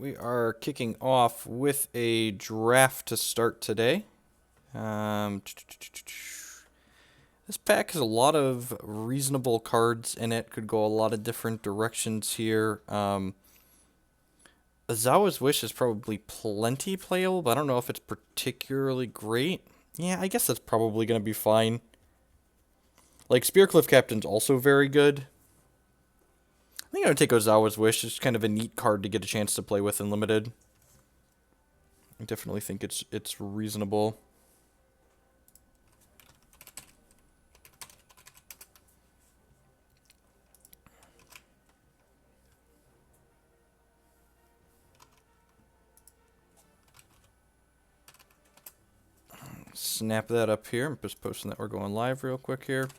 we are kicking off with a draft to start today. This pack has a lot of reasonable cards in it. Could go a lot of different directions here. Azawa's Wish is probably plenty playable, but I don't know if it's particularly great. Yeah, I guess that's probably going to be fine. Like, Spearcliff Captain's also very good. I think I'm going to take Ozawa's Wish. It's kind of a neat card to get a chance to play with in Limited. I definitely think it's reasonable. Snap that up here. I'm just posting that we're going live real quick here.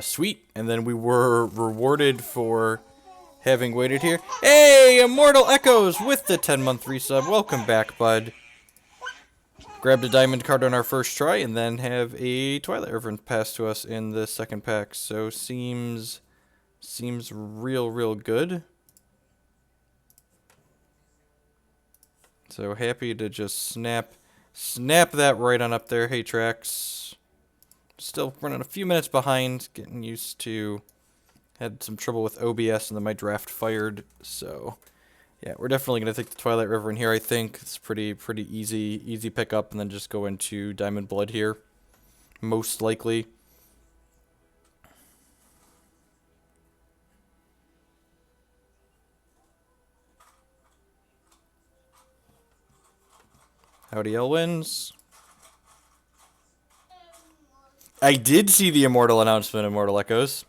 Sweet. And then we were rewarded for having waited here. Hey, Immortal Echoes with the 10-month resub. Welcome back, bud. Grabbed a diamond card on our first try, and then have a Twilight Reverend passed to us in the second pack. So seems real good. So happy to just snap that right on up there. Hey, Trax. Still running a few minutes behind, getting used to, had some trouble with OBS and then my draft fired, so yeah, we're definitely going to take the Twilight River in here. I think it's pretty easy pickup, and then just go into Diamond Blood here, most likely. Howdy, Elwins. I did see the Immortal announcement, Immortal Echoes.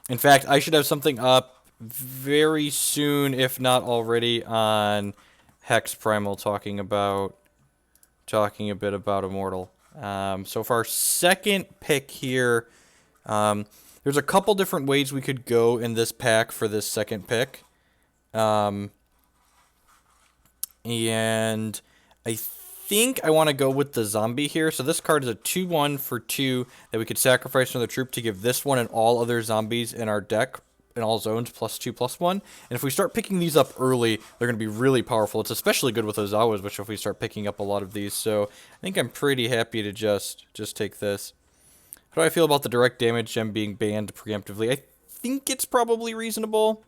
In fact, I should have something up very soon, if not already, on Hex Primal talking a bit about Immortal. So for our second pick here, there's a couple different ways we could go in this pack for this second pick. And I think I want to go with the zombie here. So this card is a 2/1 for 2 that we could sacrifice another troop to give this one and all other zombies in our deck in all zones +2/+1. And if we start picking these up early, they're going to be really powerful. It's especially good with Ozawa's, which if we start picking up a lot of these. So I think I'm pretty happy to just take this. How do I feel about the direct damage gem being banned preemptively? I think it's probably reasonable.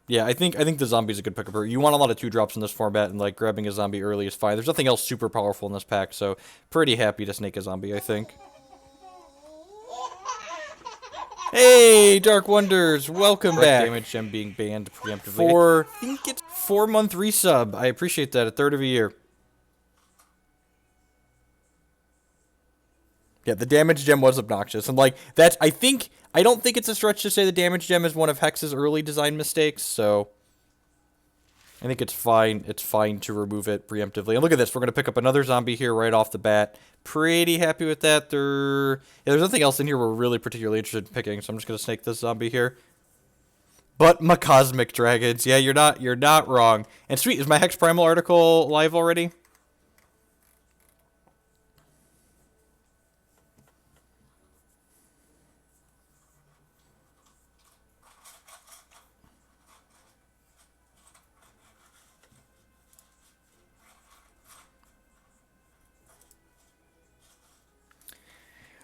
Yeah, I think the zombie's a good pickup. You want a lot of 2-drops in this format, and like grabbing a zombie early is fine. There's nothing else super powerful in this pack, so pretty happy to snake a zombie, I think. Hey, Dark Wonders, welcome back. Damage gem being banned preemptively. I think it's 4-month resub. I appreciate that, a third of a year. Yeah, the damage gem was obnoxious, and like that's I don't think it's a stretch to say the damage gem is one of Hex's early design mistakes, so I think it's fine. It's fine to remove it preemptively. And look at this, we're gonna pick up another zombie here right off the bat. Pretty happy with that. There's nothing else in here we're really particularly interested in picking, so I'm just gonna snake this zombie here. But my Cosmic Dragons, yeah, you're not wrong. And sweet, is my Hex Primal article live already?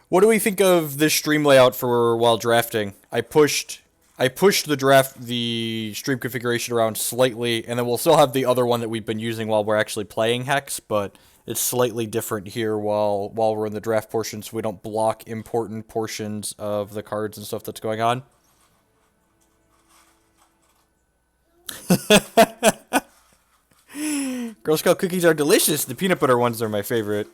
What do we think of this stream layout for while drafting? I pushed the stream configuration around slightly, and then we'll still have the other one that we've been using while we're actually playing Hex, but it's slightly different here while we're in the draft portion, so we don't block important portions of the cards and stuff that's going on. Girl Scout cookies are delicious. The peanut butter ones are my favorite.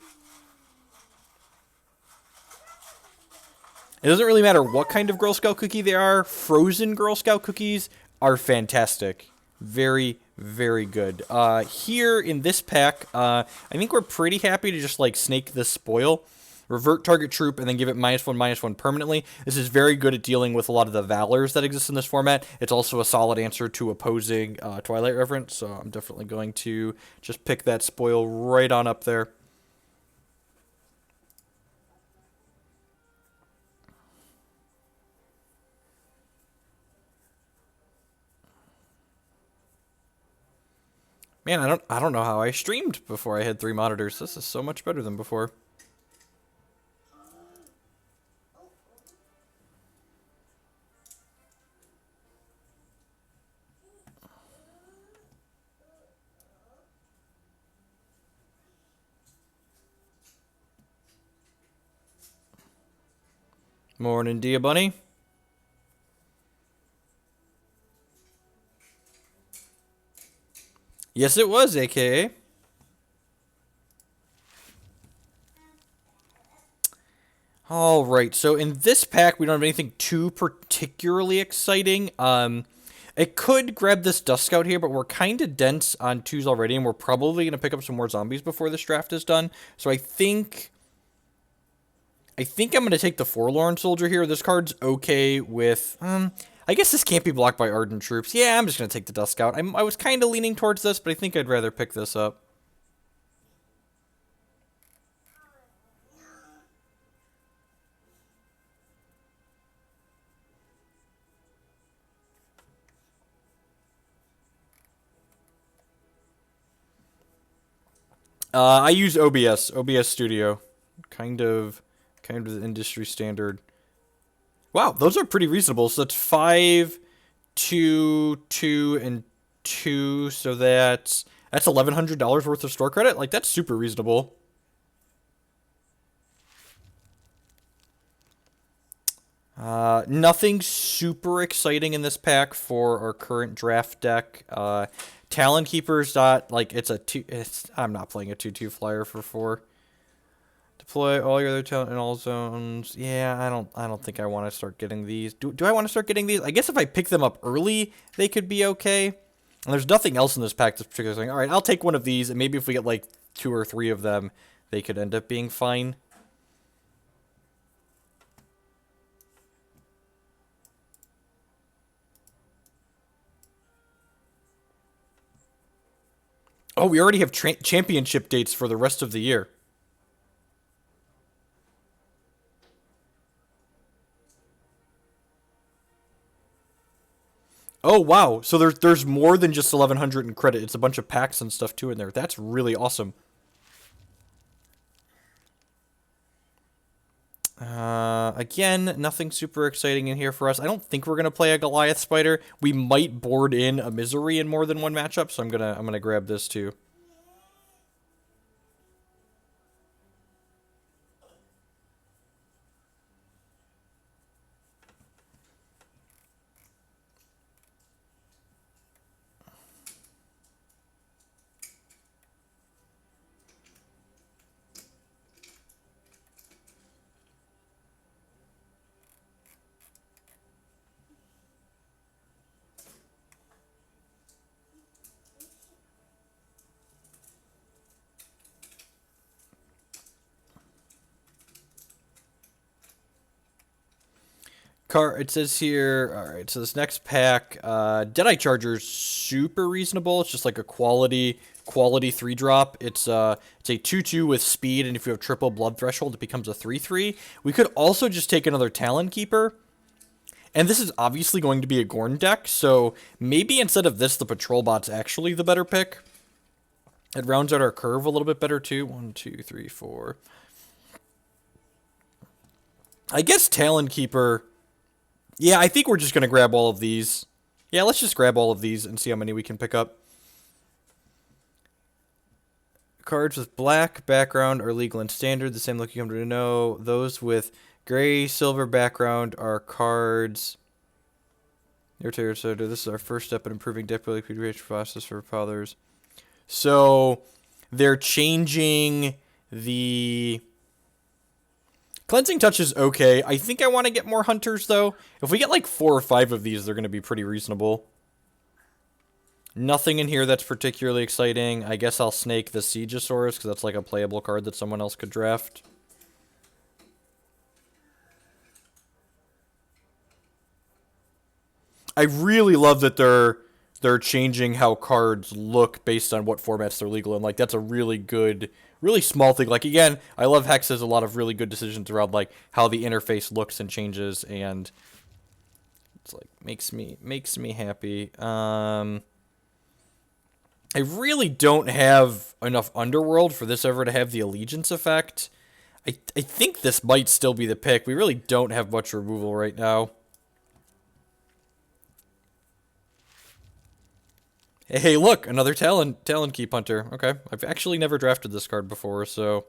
It doesn't really matter what kind of Girl Scout cookie they are. Frozen Girl Scout cookies are fantastic. Very, very good. Here in this pack, I think we're pretty happy to just like snake this spoil. Revert target troop, and then give it -1/-1 permanently. This is very good at dealing with a lot of the Valors that exist in this format. It's also a solid answer to opposing Twilight Reverence, so I'm definitely going to just pick that spoil right on up there. Man, I don't know how I streamed before I had 3 monitors. This is so much better than before. Morning, Dia Bunny. Yes, it was, AKA. All right, so in this pack, we don't have anything too particularly exciting. It could grab this Dust Scout here, but we're kind of dense on 2s already, and we're probably going to pick up some more zombies before this draft is done. So I think I'm going to take the Forlorn Soldier here. This card's okay with... I guess this can't be blocked by Ardent Troops. Yeah, I'm just going to take the Dust Scout. I was kind of leaning towards this, but I think I'd rather pick this up. I use OBS Studio. Kind of the industry standard. Wow, those are pretty reasonable. So that's 5, 2, 2, and 2. So that's $1,100 worth of store credit. Like, that's super reasonable. Nothing super exciting in this pack for our current draft deck. Talon Keeper's not like it's a 2. I'm not playing a 2/2 flyer for 4. Deploy all your other talent in all zones. Yeah, I don't think I want to start getting these. Do I want to start getting these? I guess if I pick them up early, they could be okay. And there's nothing else in this pack that's particularly saying, all right, I'll take one of these, and maybe if we get like 2 or 3 of them, they could end up being fine. Oh, we already have championship dates for the rest of the year. Oh, wow. So there's more than just 1,100 in credit. It's a bunch of packs and stuff too in there. That's really awesome. Again, nothing super exciting in here for us. I don't think we're gonna play a Goliath Spider. We might board in a Misery in more than one matchup, so I'm gonna grab this too. It says here, all right, so this next pack, Deadeye Charger's super reasonable. It's just like a quality 3-drop. It's a 2/2 with speed, and if you have triple blood threshold, it becomes a 3/3. We could also just take another Talon Keeper. And this is obviously going to be a Gorn deck, so maybe instead of this, the Patrol Bot's actually the better pick. It rounds out our curve a little bit better, too. 1, 2, 3, 4. I guess Talon Keeper... Yeah, I think we're just going to grab all of these. Yeah, let's just grab all of these and see how many we can pick up. Cards with black background are legal and standard. The same look you come to know. Those with gray, silver background are cards. This is our first step in improving deck building process for fathers. So they're changing the... Cleansing Touch is okay. I think I want to get more Hunters, though. If we get like 4 or 5 of these, they're going to be pretty reasonable. Nothing in here that's particularly exciting. I guess I'll snake the Siegesaurus, because that's like a playable card that someone else could draft. I really love that they're changing how cards look based on what formats they're legal in. Like that's a really good, really small thing. Like again, I love Hex has a lot of really good decisions around like how the interface looks and changes, and it's like makes me happy. I really don't have enough Underworld for this ever to have the allegiance effect. I think this might still be the pick. We really don't have much removal right now. Hey, look, another Talon Keep Hunter. Okay, I've actually never drafted this card before, so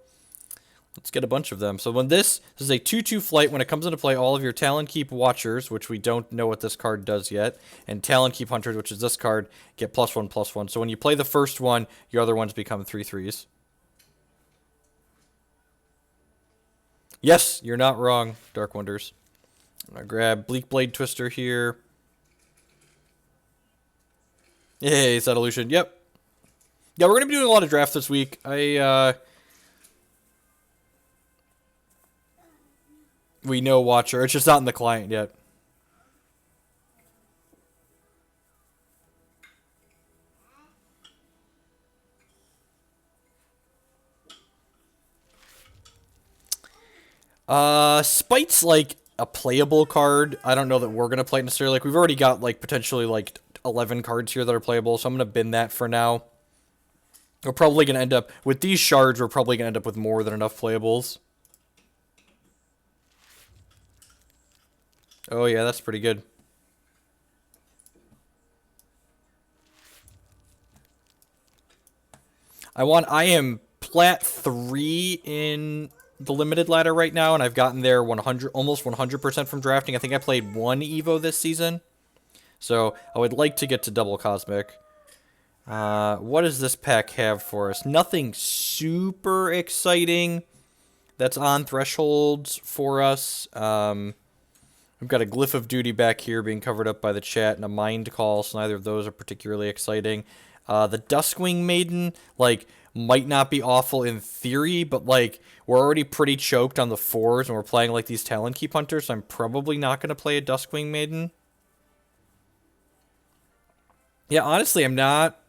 let's get a bunch of them. So when this is a 2/2 flight, when it comes into play, all of your Talon Keep Watchers, which we don't know what this card does yet, and Talon Keep Hunters, which is this card, get +1/+1. So when you play the first one, your other ones become 3/3s. Yes, you're not wrong, Dark Wonders. I'm gonna grab Bleak Blade Twister here. Yay, Evolution. Yep. Yeah, we're gonna be doing a lot of drafts this week. We know Watcher. It's just not in the client yet. Spite's like a playable card. I don't know that we're gonna play it necessarily. Like we've already got like potentially like 11 cards here that are playable, so I'm gonna bin that for now. We're probably gonna end up with these shards. We're probably gonna end up with more than enough playables. Oh yeah, that's pretty good. I am plat 3 in the limited ladder right now, and I've gotten there 100, almost 100% from drafting. I think I played 1 Evo this season, so I would like to get to double Cosmic. What does this pack have for us? Nothing super exciting that's on thresholds for us. We've got a Glyph of Duty back here being covered up by the chat, and a Mind Call, so neither of those are particularly exciting. The Duskwing Maiden, like, might not be awful in theory, but, like, we're already pretty choked on the 4s, and we're playing, like, these Talon Keep Hunters, so I'm probably not going to play a Duskwing Maiden. Yeah, honestly, I'm not.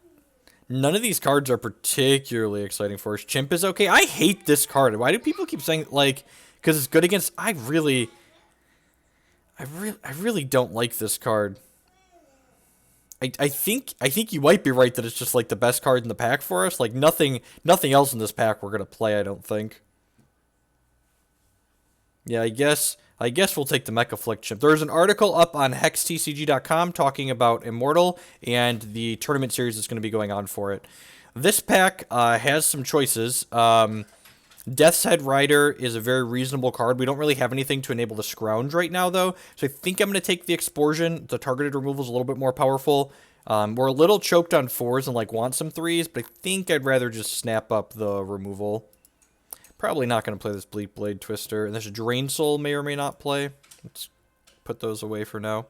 None of these cards are particularly exciting for us. Chimp is okay. I hate this card. Why do people keep saying, like, because it's good against... I really don't like this card. I think you might be right that it's just like the best card in the pack for us. Like nothing else in this pack we're gonna play, I don't think. Yeah, I guess we'll take the Mecha Flick chip. There's an article up on hextcg.com talking about Immortal and the tournament series that's going to be going on for it. This pack has some choices. Death's Head Rider is a very reasonable card. We don't really have anything to enable the Scrounge right now, though. So I think I'm going to take the Explosion. The targeted removal is a little bit more powerful. We're a little choked on 4s and like want some 3s, but I think I'd rather just snap up the removal. Probably not going to play this Bleak Blade Twister. And this Drain Soul may or may not play. Let's put those away for now.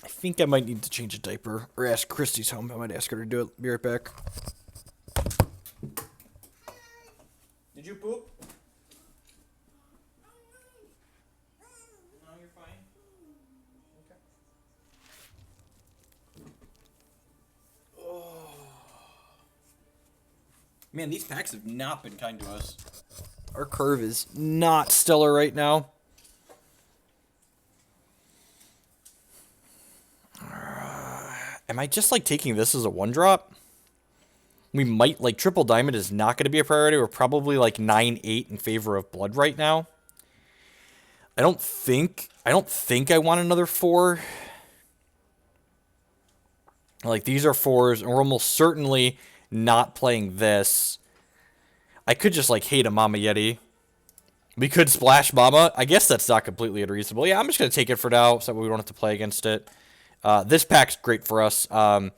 I think I might need to change a diaper or ask Christy's home. I might ask her to do it. Be right back. Did you poop? No, you're fine. Okay. Oh. Man, these packs have not been kind to us. Our curve is not stellar right now. Am I just, like, taking this as a 1-drop? We might, like, Triple Diamond is not going to be a priority. We're probably, like, 9-8 in favor of Blood right now. I don't think I want another 4. Like, these are 4s, and we're almost certainly not playing this. I could just, like, hate a Mama Yeti. We could Splash Mama. I guess that's not completely unreasonable. Yeah, I'm just going to take it for now so we don't have to play against it. This pack's great for us. And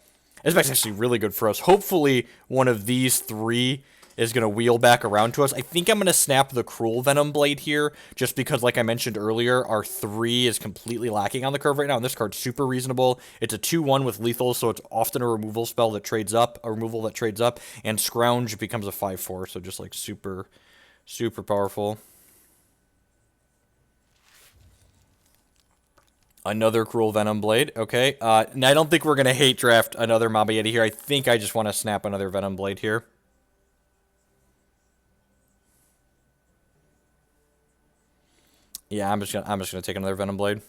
This is actually really good for us. Hopefully, one of these three is going to wheel back around to us. I think I'm going to snap the Cruel Venom Blade here, just because, like I mentioned earlier, our 3 is completely lacking on the curve right now, and this card's super reasonable. It's a 2-1 with lethal, so it's often a removal spell that trades up, and Scrounge becomes a 5-4, so just, like, super, super powerful. Another Cruel Venom Blade. Okay. And I don't think we're going to hate draft another Mama Yeti here. I think I just want to snap another Venom Blade here. Yeah, I'm just gonna take another Venom Blade.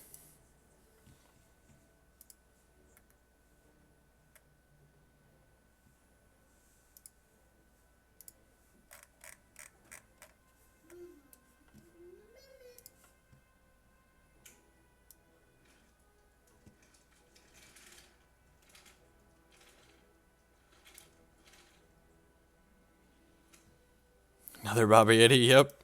Another Baba Yeti, yep.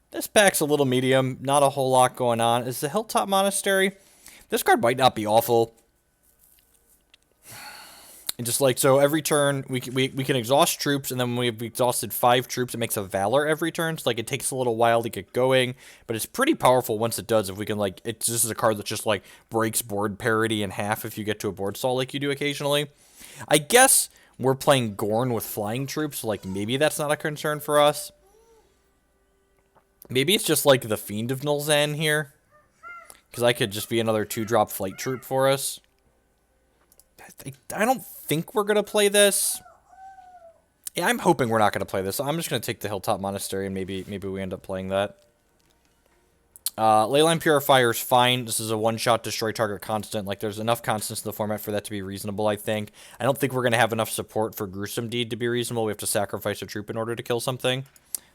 This pack's a little medium, not a whole lot going on. Is the Hilltop Monastery? This card might not be awful. And just like, so every turn, we can exhaust troops, and then when we've exhausted 5 troops, it makes a Valor every turn. So, like, it takes a little while to get going, but it's pretty powerful once it does. If we can, like, this is a card that just, like, breaks board parity in half if you get to a board stall like you do occasionally. I guess we're playing Gorn with flying troops, so, like, maybe that's not a concern for us. Maybe it's just, like, the Fiend of Nulzan here, because I could just be another 2-drop flight troop for us. I don't think we're going to play this. Yeah, I'm hoping we're not going to play this. So I'm just going to take the Hilltop Monastery, and maybe we end up playing that. Leyline Purifier is fine. This is a one-shot destroy target constant. Like, there's enough constants in the format for that to be reasonable, I think. I don't think we're going to have enough support for Gruesome Deed to be reasonable. We have to sacrifice a troop in order to kill something.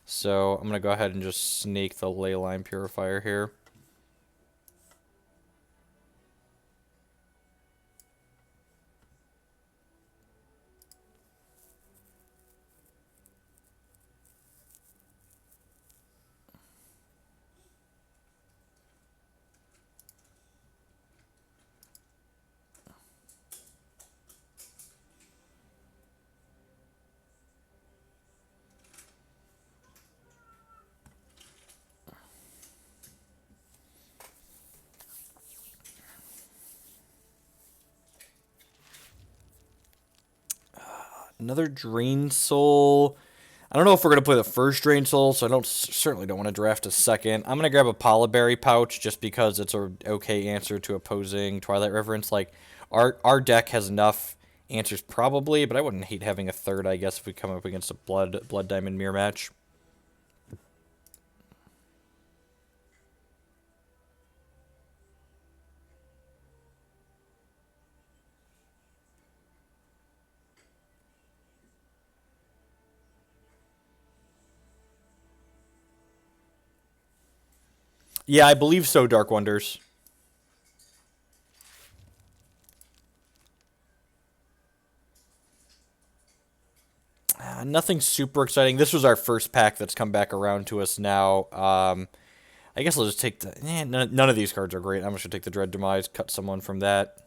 So I'm going to go ahead and just snake the Leyline Purifier here. Another Drain Soul. I don't know if we're going to play the first Drain Soul, so certainly don't want to draft a second. I'm going to grab a Polyberry Pouch just because it's an okay answer to opposing Twilight Reverence. Like, our deck has enough answers probably, but I wouldn't hate having a third, I guess, if we come up against a Blood Diamond Mirror match. Yeah, I believe so, Dark Wonders. Nothing super exciting. This was our first pack that's come back around to us now. I guess I'll just take the... none of these cards are great. I'm just going to take the Dread Demise, cut someone from that.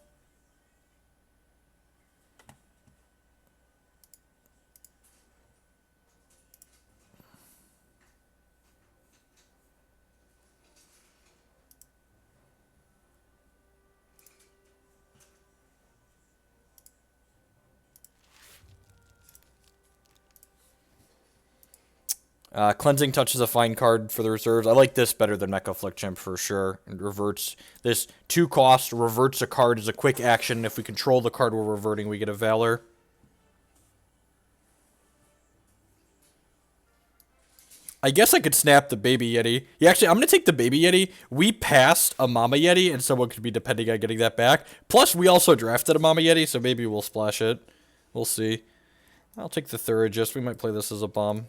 Cleansing Touch is a fine card for the reserves. I like this better than Mecha Flickchimp for sure. It reverts this 2 cost, reverts a card as a quick action. If we control the card we're reverting, we get a Valor. I guess I could snap the Baby Yeti. Yeah, actually, I'm going to take the Baby Yeti. We passed a Mama Yeti, and someone could be depending on getting that back. Plus, we also drafted a Mama Yeti, so maybe we'll splash it. We'll see. I'll take the Thurigist. We might play this as a bomb.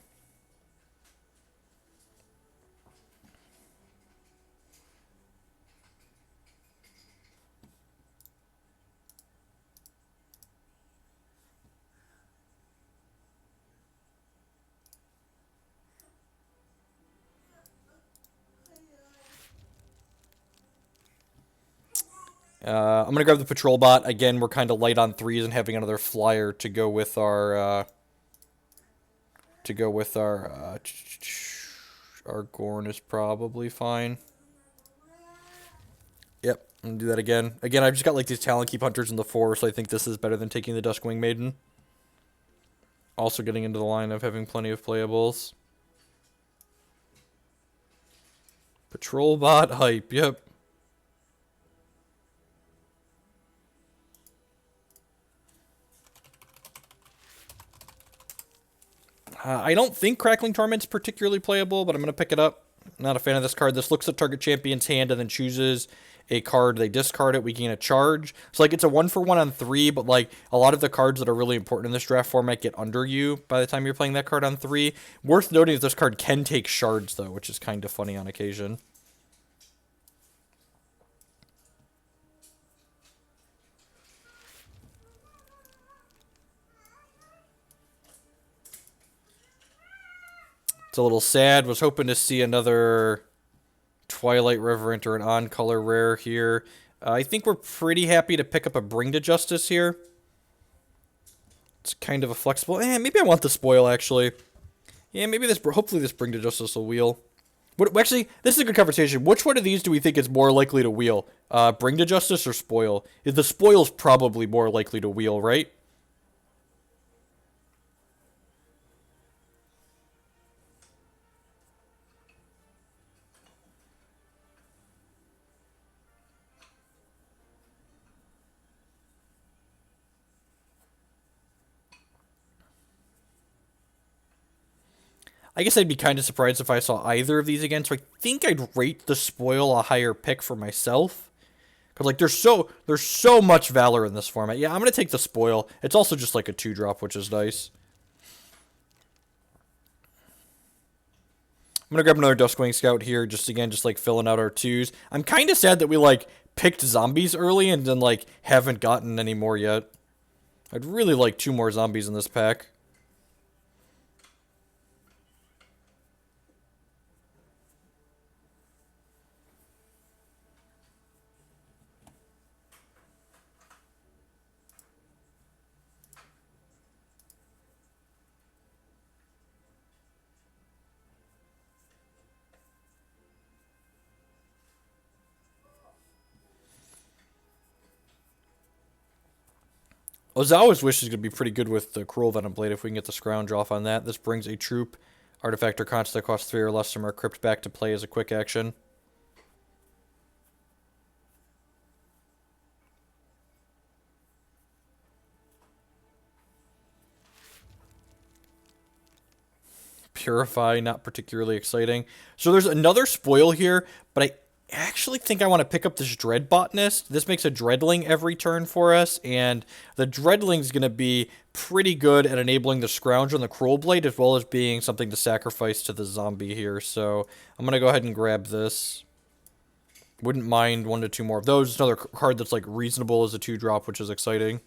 I'm gonna grab the patrol bot again. We're kind of light on threes, and having another flyer to go with our Gorn is probably fine. Yep, I'm gonna do that again. Again, I've just got like these talent keep hunters in the 4, so I think this is better than taking the Duskwing Maiden. Also getting into the line of having plenty of playables. Patrol bot hype, yep. I don't think Crackling Torment's particularly playable, but I'm going to pick it up. Not a fan of this card. This looks at target champion's hand and then chooses a card. They discard it. We gain a charge. So, like, it's a 1-for-1 on 3, but, like, a lot of the cards that are really important in this draft format get under you by the time you're playing that card on 3. Worth noting that this card can take shards, though, which is kind of funny on occasion. It's a little sad. Was hoping to see another Twilight Reverent or an on-color rare here. I think we're pretty happy to pick up a Bring to Justice here. It's kind of a flexible... maybe I want the spoil, actually. Yeah, maybe this... Hopefully this Bring to Justice will wheel. Actually, this is a good conversation. Which one of these do we think is more likely to wheel? Bring to Justice or spoil? The spoil's probably more likely to wheel, right? I guess I'd be kind of surprised if I saw either of these again, so I think I'd rate the spoil a higher pick for myself. Because, like, there's so much valor in this format. Yeah, I'm going to take the spoil. It's also just like a 2-drop, which is nice. I'm going to grab another Duskwing Scout here, just like filling out our 2s. I'm kind of sad that we, like, picked zombies early and then, like, haven't gotten any more yet. I'd really like 2 more zombies in this pack. Ozawa's Wish is going to be pretty good with the Cruel Venom Blade if we can get the scrounge off on that. This brings a troop, artifact, or concept that costs 3 or less from our crypt back to play as a quick action. Purify, not particularly exciting. So there's another spoil here, but I actually think I want to pick up this Dread Botanist. This makes a Dreadling every turn for us, and the Dreadling's going to be pretty good at enabling the Scrounge on the Cruel Blade, as well as being something to sacrifice to the zombie here. So I'm going to go ahead and grab this. Wouldn't mind 1 to 2 more of those. It's another card that's like reasonable as a 2-drop, which is exciting.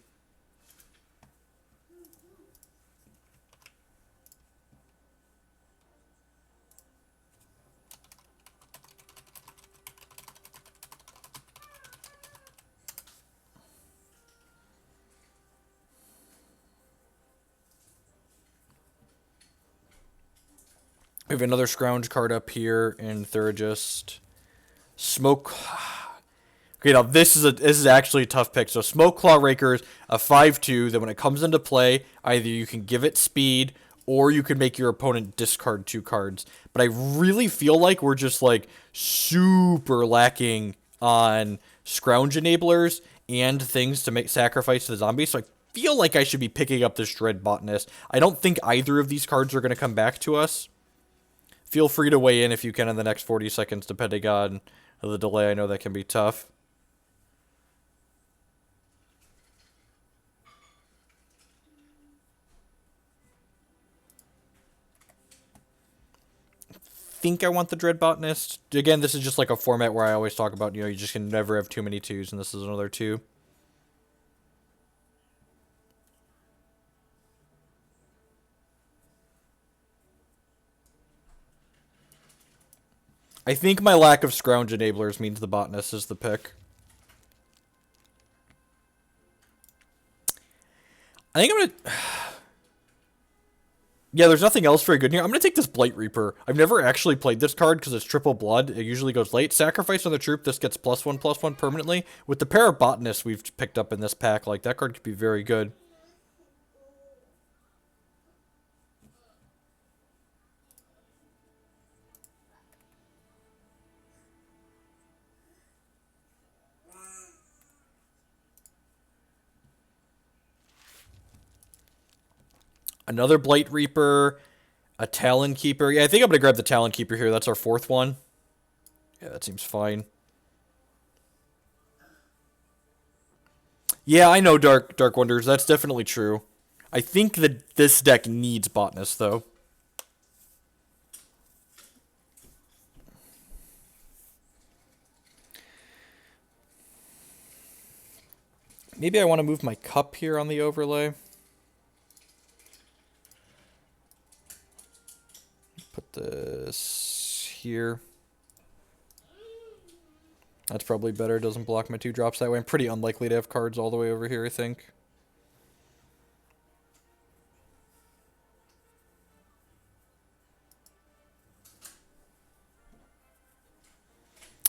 We have another Scrounge card up here, and they're just Smoke. Okay, now this is actually a tough pick. So Smoke Claw Raker's a 5/2. That when it comes into play, either you can give it speed or you can make your opponent discard 2 cards. But I really feel like we're just like super lacking on Scrounge enablers and things to make sacrifice to the zombies. So I feel like I should be picking up this Dread Botanist. I don't think either of these cards are going to come back to us. Feel free to weigh in if you can in the next 40 seconds, depending on the delay. I know that can be tough. Think I want the Dread Botanist. Again, this is just like a format where I always talk about, you just can never have too many 2s, and this is another 2. I think my lack of Scrounge enablers means the Botanist is the pick. I think I'm gonna. Yeah, there's nothing else very good here. I'm gonna take this Blight Reaper. I've never actually played this card because it's triple blood. It usually goes late. Sacrifice on the troop. This gets +1/+1 permanently. With the pair of botanists we've picked up in this pack, like that card could be very good. Another Blight Reaper, a Talon Keeper. Yeah, I think I'm gonna grab the Talon Keeper here. That's our fourth one. Yeah, that seems fine. Yeah, I know Dark Wonders. That's definitely true. I think that this deck needs Botanist though. Maybe I want to move my cup here on the overlay. Put this here. That's probably better. It doesn't block my 2 drops that way. I'm pretty unlikely to have cards all the way over here, I think.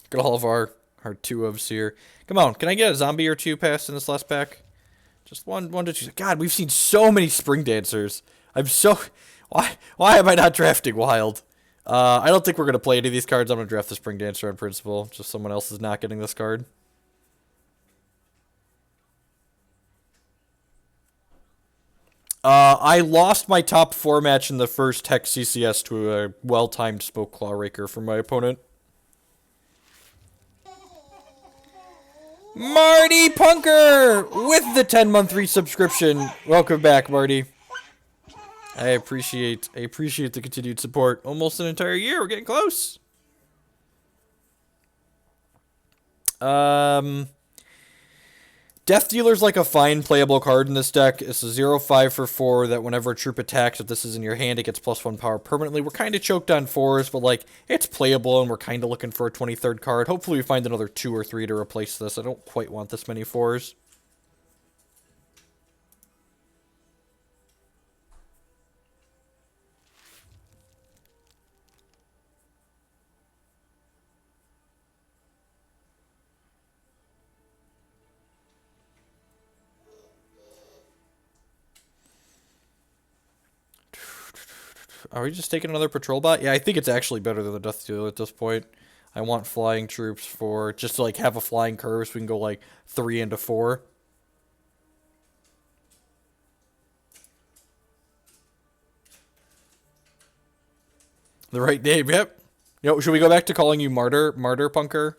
Got all of our 2-ofs here. Come on, can I get a zombie or 2 passed in this last pack? Just one to 2. God, we've seen so many Spring Dancers. I'm so... Why am I not drafting Wild? I don't think we're going to play any of these cards. I'm going to draft the Spring Dancer on principle. Just someone else is not getting this card. I lost my top 4 match in the first Hex CCS to a well-timed Spoke Claw Raker from my opponent. Marty Punker with the 10-month resubscription. Welcome back, Marty. I appreciate the continued support. Almost an entire year. We're getting close. Death Dealer's like a fine playable card in this deck. It's a 0/5 for 4 that whenever a troop attacks, if this is in your hand, it gets +1 power permanently. We're kind of choked on 4s, but like it's playable and we're kind of looking for a 23rd card. Hopefully we find another 2 or 3 to replace this. I don't quite want this many 4s. Are we just taking another patrol bot? Yeah, I think it's actually better than the Death Dealer at this point. I want flying troops for just to like have a flying curve so we can go like 3 into 4. The right name, yep. Yo, should we go back to calling you Martyr Punker?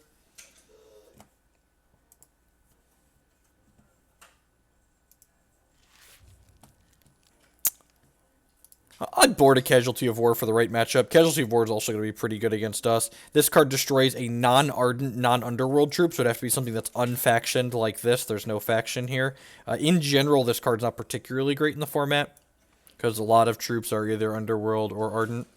I'd board a Casualty of War for the right matchup. Casualty of War is also going to be pretty good against us. This card destroys a non-Ardent, non-Underworld troop, so it'd have to be something that's unfactioned like this. There's no faction here. In general, this card's not particularly great in the format, because a lot of troops are either Underworld or Ardent.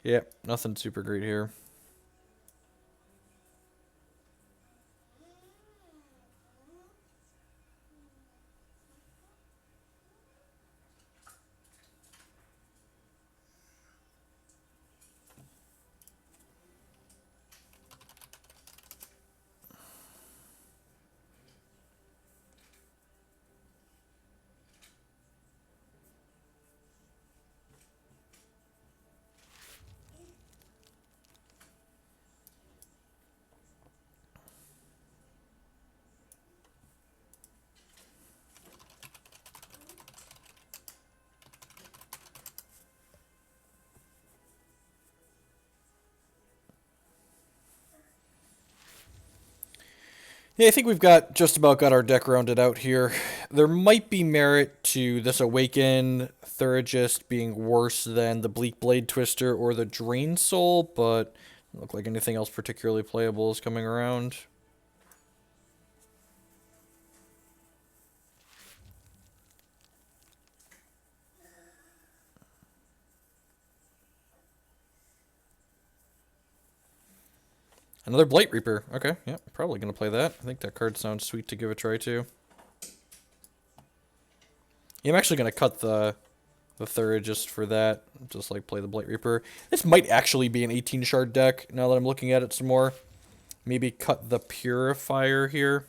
Yeah, nothing super great here. Yeah, I think we've got just about got our deck rounded out here. There might be merit to this Awaken Theurgist being worse than the Bleak Blade Twister or the Drain Soul, but Look like anything else particularly playable is coming around. Another Blight Reaper. Okay, yeah, probably going to play that. I think that card sounds sweet to give a try to. Yeah, I'm actually going to cut the third just for that. Just like play the Blight Reaper. This might actually be an 18 shard deck now that I'm looking at it some more. Maybe cut the Purifier here.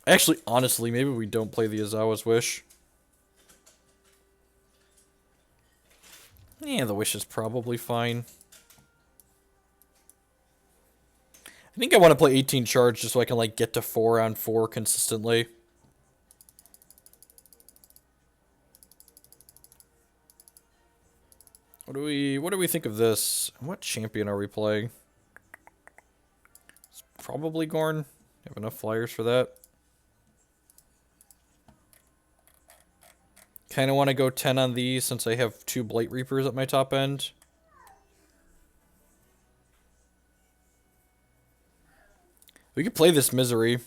Actually, honestly, maybe we don't play the Azawa's Wish. Yeah, the Wish is probably fine. I think I want to play 18 charge just so I can like get to 4 on 4 consistently. What do we think of this? What champion are we playing? It's probably Gorn. Have enough flyers for that. Kind of want to go 10 on these since I have 2 Blight Reapers at my top end. We could play this Misery.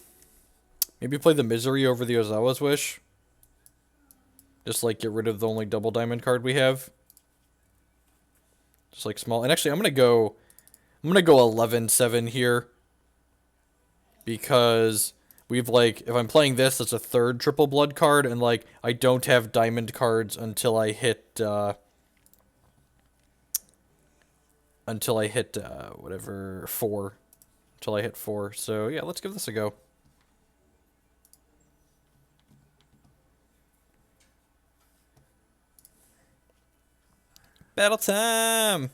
Maybe play the Misery over the Ozawa's Wish. Just like get rid of the only double diamond card we have. Just like small. And actually I'm gonna go 11-7 here. Because we've like, if I'm playing this, that's a third triple blood card, and like I don't have diamond cards until I hit whatever 4. Until I hit 4. So yeah, let's give this a go. Battle time!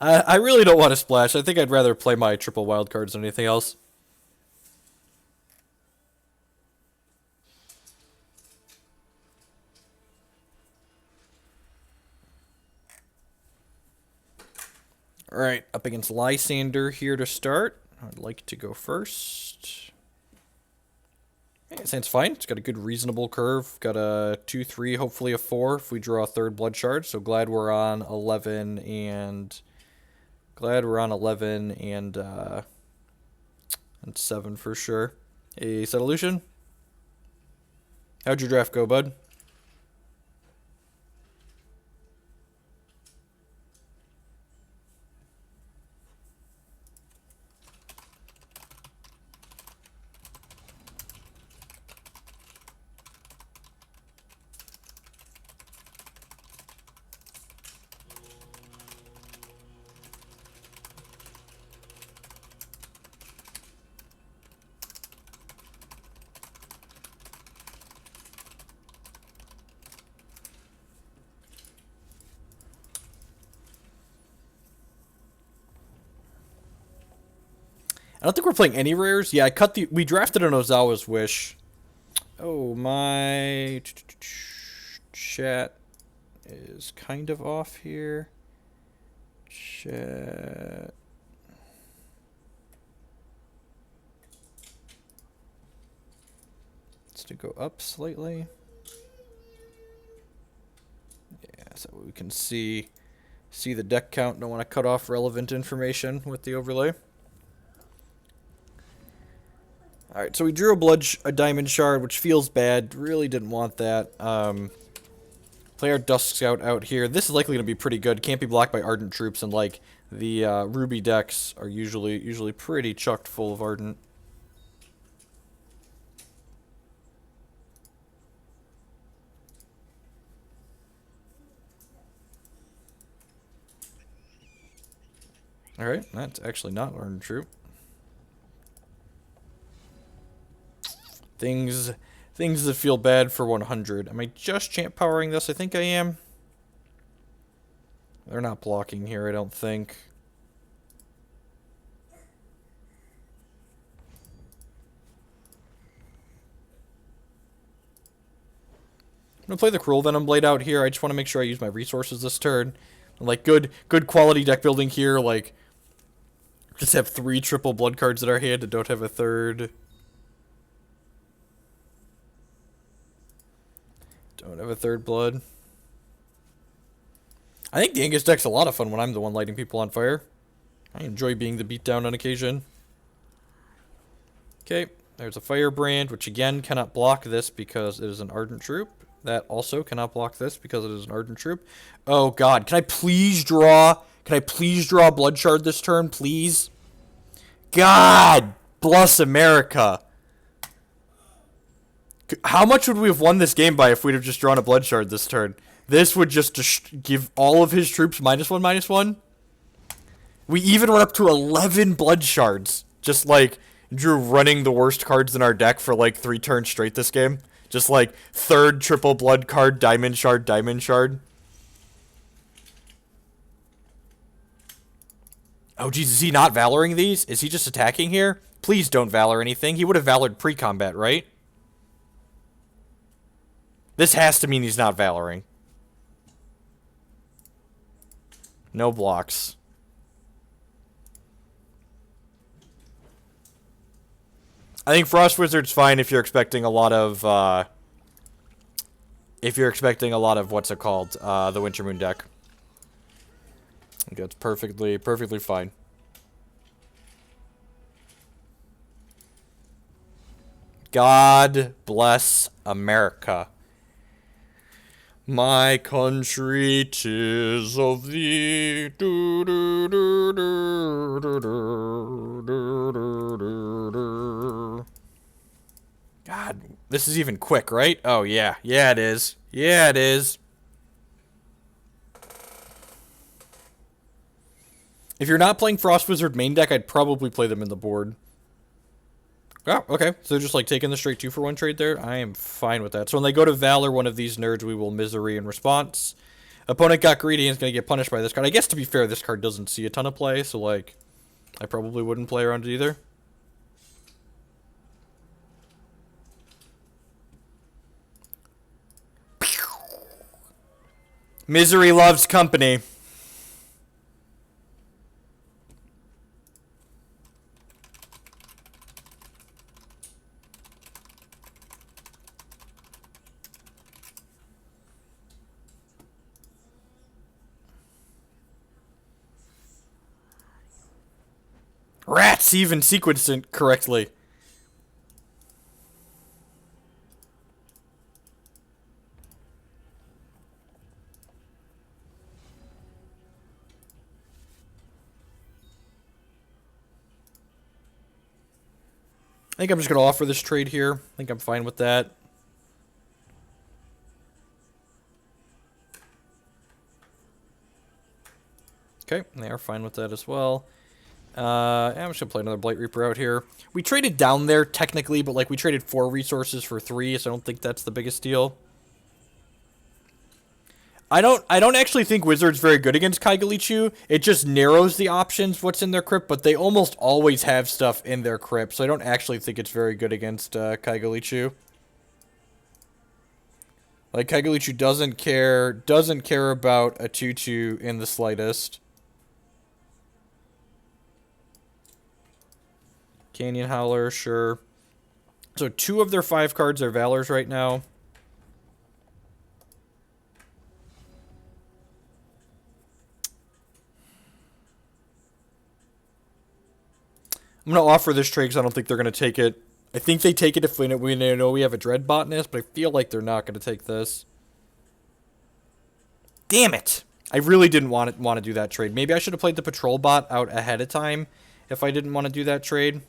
I really don't want to splash. I think I'd rather play my triple wild cards than anything else. Alright, up against Lysander here to start. I'd like to go first. Yeah, it sounds fine. It's got a good reasonable curve. Got a 2-3, hopefully a 4 if we draw a third blood shard. So glad we're on 11 and 7 for sure. A Settolution? How'd your draft go, bud? I don't think we're playing any rares. Yeah, we drafted an Ozawa's Wish. Oh, my chat is kind of off here. Chat. Let's to go up slightly. Yeah, so we can see the deck count. Don't want to cut off relevant information with the overlay. Alright, so we drew a diamond shard, which feels bad. Really didn't want that. Play our Dusk Scout out here. This is likely going to be pretty good. Can't be blocked by Ardent troops, and like the Ruby decks are usually pretty chucked full of Ardent. Alright, that's actually not Ardent troop. Things that feel bad for 100. Am I just champ powering this? I think I am. They're not blocking here, I don't think. I'm gonna play the Cruel Venom Blade out here. I just want to make sure I use my resources this turn. Like, good quality deck building here. Like, just have 3 triple blood cards in our hand and don't have a third. Don't have a third blood. I think the Angus deck's a lot of fun when I'm the one lighting people on fire. I enjoy being the beatdown on occasion. Okay, there's a Firebrand, which again cannot block this because it is an Ardent Troop. That also cannot block this because it is an Ardent Troop. Oh god, can I please draw? Can I please draw Blood Shard this turn, please? God bless America. How much would we have won this game by if we'd have just drawn a Blood Shard this turn? This would just give all of his troops -1/-1. We even went up to 11 Blood Shards. Just like Drew running the worst cards in our deck for like 3 turns straight this game. Just like third triple blood card, Diamond Shard, Diamond Shard. Oh, geez, is he not Valoring these? Is he just attacking here? Please don't Valor anything. He would have Valored pre-combat, right? This has to mean he's not Valoring. No blocks. I think Frost Wizard's fine if you're expecting a lot of, what's it called, the Winter Moon deck. I think that's perfectly fine. God bless America. My country 'tis of thee. Do, do, do, do, do, do, do, do, do. God, this is even quick, right? Oh, yeah. Yeah, it is. Yeah, it is. If you're not playing Frost Wizard main deck, I'd probably play them in the board. Oh, okay. So just like taking the straight 2-for-1 trade there, I am fine with that. So when they go to Valor one of these nerds, we will Misery in response. Opponent got greedy and is going to get punished by this card. I guess to be fair, this card doesn't see a ton of play, so like, I probably wouldn't play around it either. Misery loves company. Rats even sequenced it correctly. I think I'm just going to offer this trade here. I think I'm fine with that. Okay, they are fine with that as well. I'm just gonna play another Blight Reaper out here. We traded down there technically, but like we traded 4 resources for 3, so I don't think that's the biggest deal. I don't actually think Wizard's very good against Kaigalichu. It just narrows the options what's in their crypt, but they almost always have stuff in their crypt, so I don't actually think it's very good against Kaigalichu. Like Kaigalichu doesn't care about a 2/2 in the slightest. Canyon Howler, sure. So 2 of their 5 cards are Valors right now. I'm going to offer this trade because I don't think they're going to take it. I think they take it if we know we have a Dread Botanist, but I feel like they're not going to take this. Damn it! I really didn't want to do that trade. Maybe I should have played the Patrol Bot out ahead of time if I didn't want to do that trade.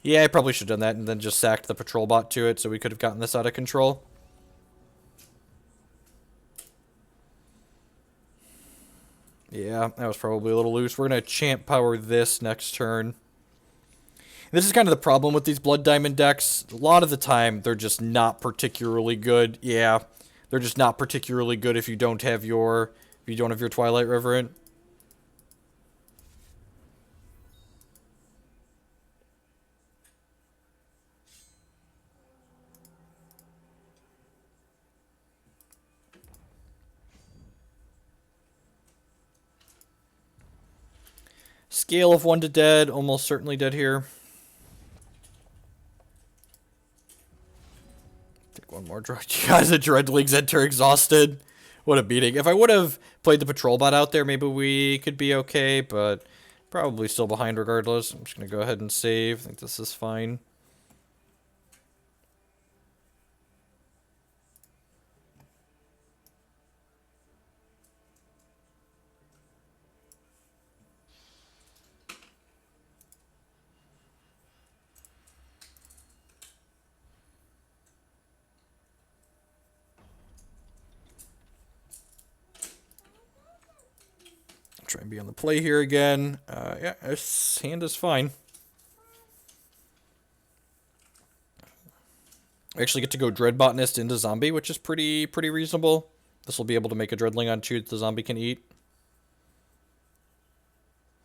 Yeah, I probably should have done that and then just sacked the Patrol Bot to it so we could have gotten this out of control. Yeah, that was probably a little loose. We're going to Champ Power this next turn. This is kind of the problem with these Blood Diamond decks. A lot of the time, they're just not particularly good. Yeah, they're just not particularly good if you don't have your Twilight Reverend. Scale of 1 to dead. Almost certainly dead here. Take one more draw. You guys, the Dreadlings enter exhausted. What a beating. If I would have played the patrol bot out there, maybe we could be okay, but probably still behind regardless. I'm just going to go ahead and save. I think this is fine. Try and be on the play here again. Yeah, this hand is fine. I actually get to go Dread Botanist into Zombie, which is pretty reasonable. This will be able to make a Dreadling on 2 that the Zombie can eat.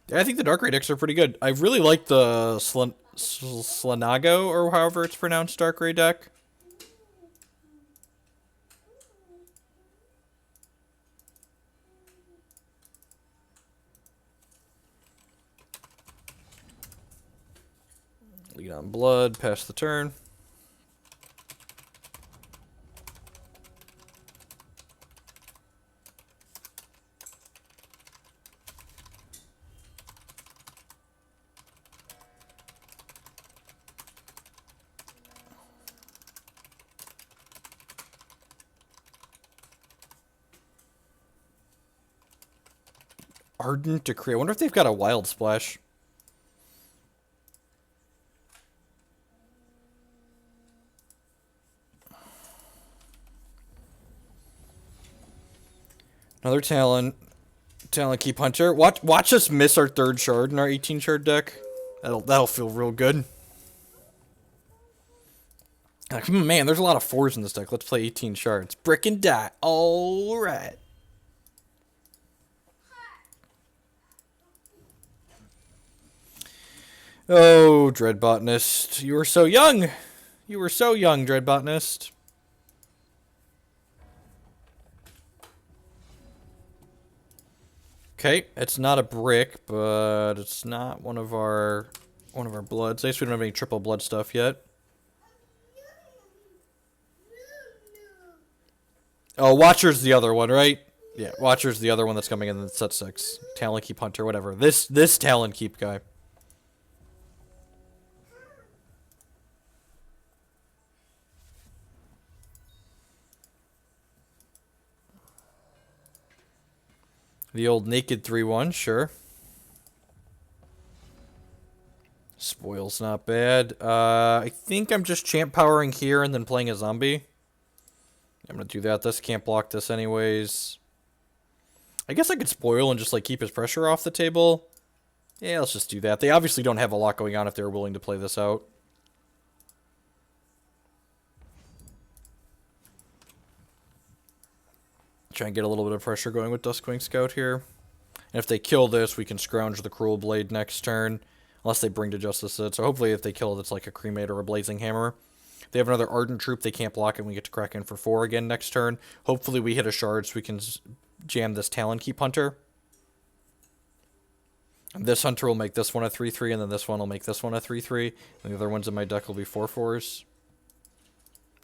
Yeah, I think the Dark Ray decks are pretty good. I really like the Slanago, or however it's pronounced, Dark Ray deck. Lead on blood, pass the turn. Ardent Decree. I wonder if they've got a Wild Splash. Another Talon. Talon Keep Hunter. Watch us miss our 3rd shard in our 18 shard deck. That'll feel real good. Man, there's a lot of 4s in this deck. Let's play 18 shards. Brick and die. Alright. Oh, Dread Botanist. You were so young. You were so young, Dread Botanist. Okay, it's not a brick, but it's not one of our bloods. I guess we don't have any triple blood stuff yet. Oh, Watcher's the other one, right? Yeah, Watcher's the other one that's coming in the set 6. Talon Keep Hunter, whatever. This Talon Keep guy. The old naked 3-1, sure. Spoil's not bad. I think I'm just champ powering here and then playing a zombie. I'm gonna do that. This can't block this anyways. I guess I could spoil and just like keep his pressure off the table. Yeah, let's just do that. They obviously don't have a lot going on if they're willing to play this out. Try and get a little bit of pressure going with Duskwing Scout here. And if they kill this, we can scrounge the Cruel Blade next turn. Unless they bring to Justice it. So hopefully if they kill it, it's like a Cremate or a Blazing Hammer. They have another Ardent Troop. They can't block it, and we get to crack in for 4 again next turn. Hopefully we hit a shard so we can jam this Talon Keep Hunter. And this Hunter will make this one a 3-3, and then this one will make this one a 3-3. And the other ones in my deck will be 4-4s.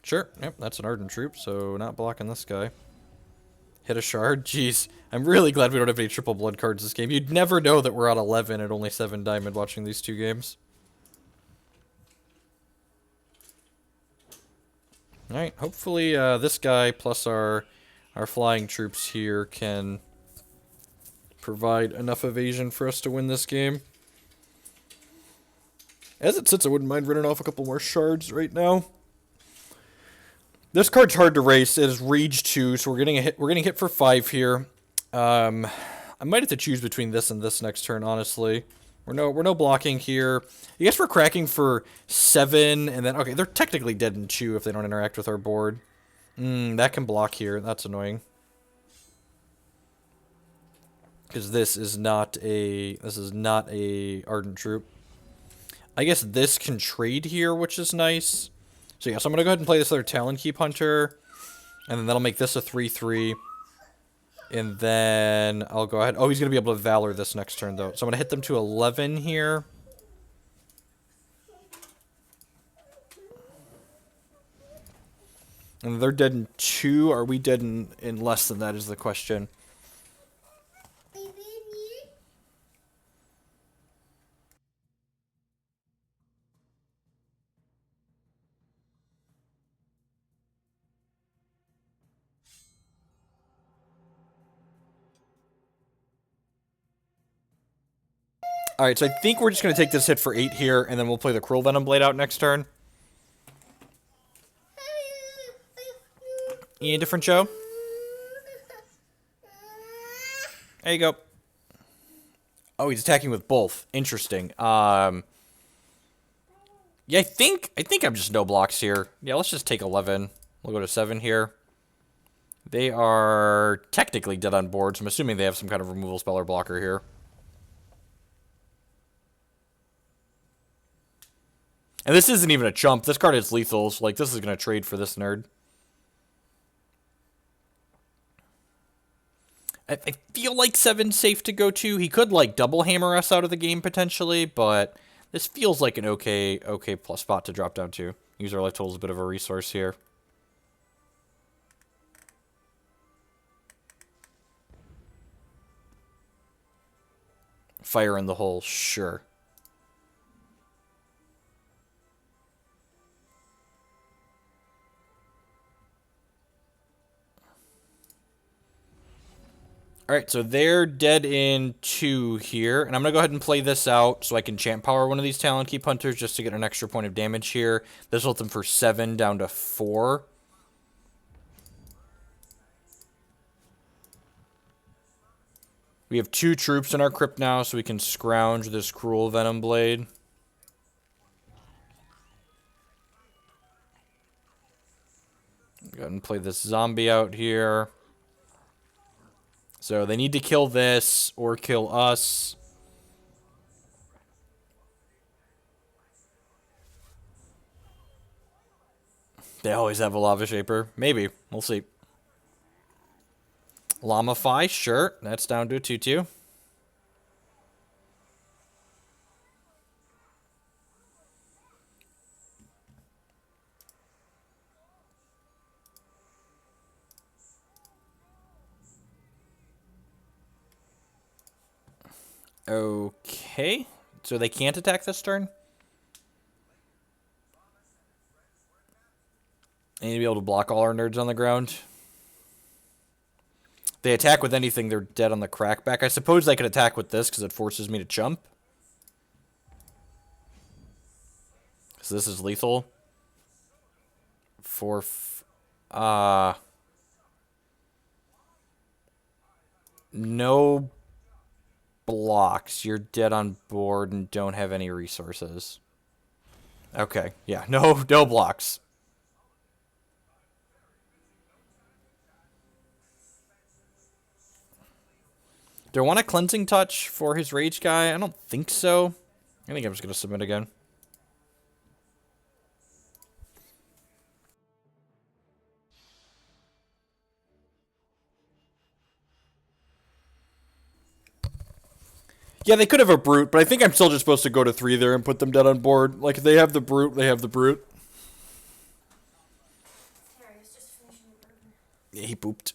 Sure, yep, that's an Ardent Troop, so not blocking this guy. Hit a shard? Jeez. I'm really glad we don't have any triple blood cards this game. You'd never know that we're at 11 at only 7 diamond watching these 2 games. Alright, hopefully this guy plus our flying troops here can provide enough evasion for us to win this game. As it sits, I wouldn't mind running off a couple more shards right now. This card's hard to race. It is Rage 2, so we're getting a hit. We're getting hit for 5 here. I might have to choose between this and this next turn, honestly. We're no blocking here. I guess we're cracking for 7, and then okay, they're technically dead in 2 if they don't interact with our board. That can block here. That's annoying. Because this is not a Ardent Troop. I guess this can trade here, which is nice. So yeah, so I'm gonna go ahead and play this other Talon Keep Hunter, and then that'll make this a 3-3. And then I'll go ahead. Oh, he's going to be able to Valor this next turn, though. So I'm going to hit them to 11 here. And they're dead in 2. Are we dead in less than that is the question. Alright, so I think we're just going to take this hit for 8 here, and then we'll play the Cruel Venom Blade out next turn. Any different, Joe? There you go. Oh, he's attacking with both. Interesting. Yeah, I think I'm just no blocks here. Yeah, let's just take 11. We'll go to 7 here. They are technically dead on board, so I'm assuming they have some kind of removal spell or blocker here. And this isn't even a chump. This card is lethal, so like this is going to trade for this nerd. I feel like 7's safe to go to. He could like double hammer us out of the game potentially, but this feels like an okay plus spot to drop down to. Use our life total as a bit of a resource here. Fire in the hole, sure. Alright, so they're dead in 2 here, and I'm going to go ahead and play this out so I can champ power one of these Talonkeep Hunters just to get an extra point of damage here. This will hit them for 7 down to 4. We have 2 troops in our crypt now, so we can scrounge this Cruel Venom Blade. Go ahead and play this zombie out here. So they need to kill this or kill us. They always have a Lava Shaper. Maybe. We'll see. Lamify, sure. That's down to a 2-2. Okay. So they can't attack this turn? I need to be able to block all our nerds on the ground. They attack with anything, they're dead on the crackback. I suppose they could attack with this because it forces me to chump. So this is lethal. No blocks. You're dead on board and don't have any resources. Okay, yeah, no blocks. Do I want a Cleansing Touch for his Rage guy? I don't think so. I think I'm just going to submit again. Yeah, they could have a Brute, but I think I'm still just supposed to go to 3 there and put them dead on board. Like, if they have the Brute, they have the Brute. Yeah, he pooped.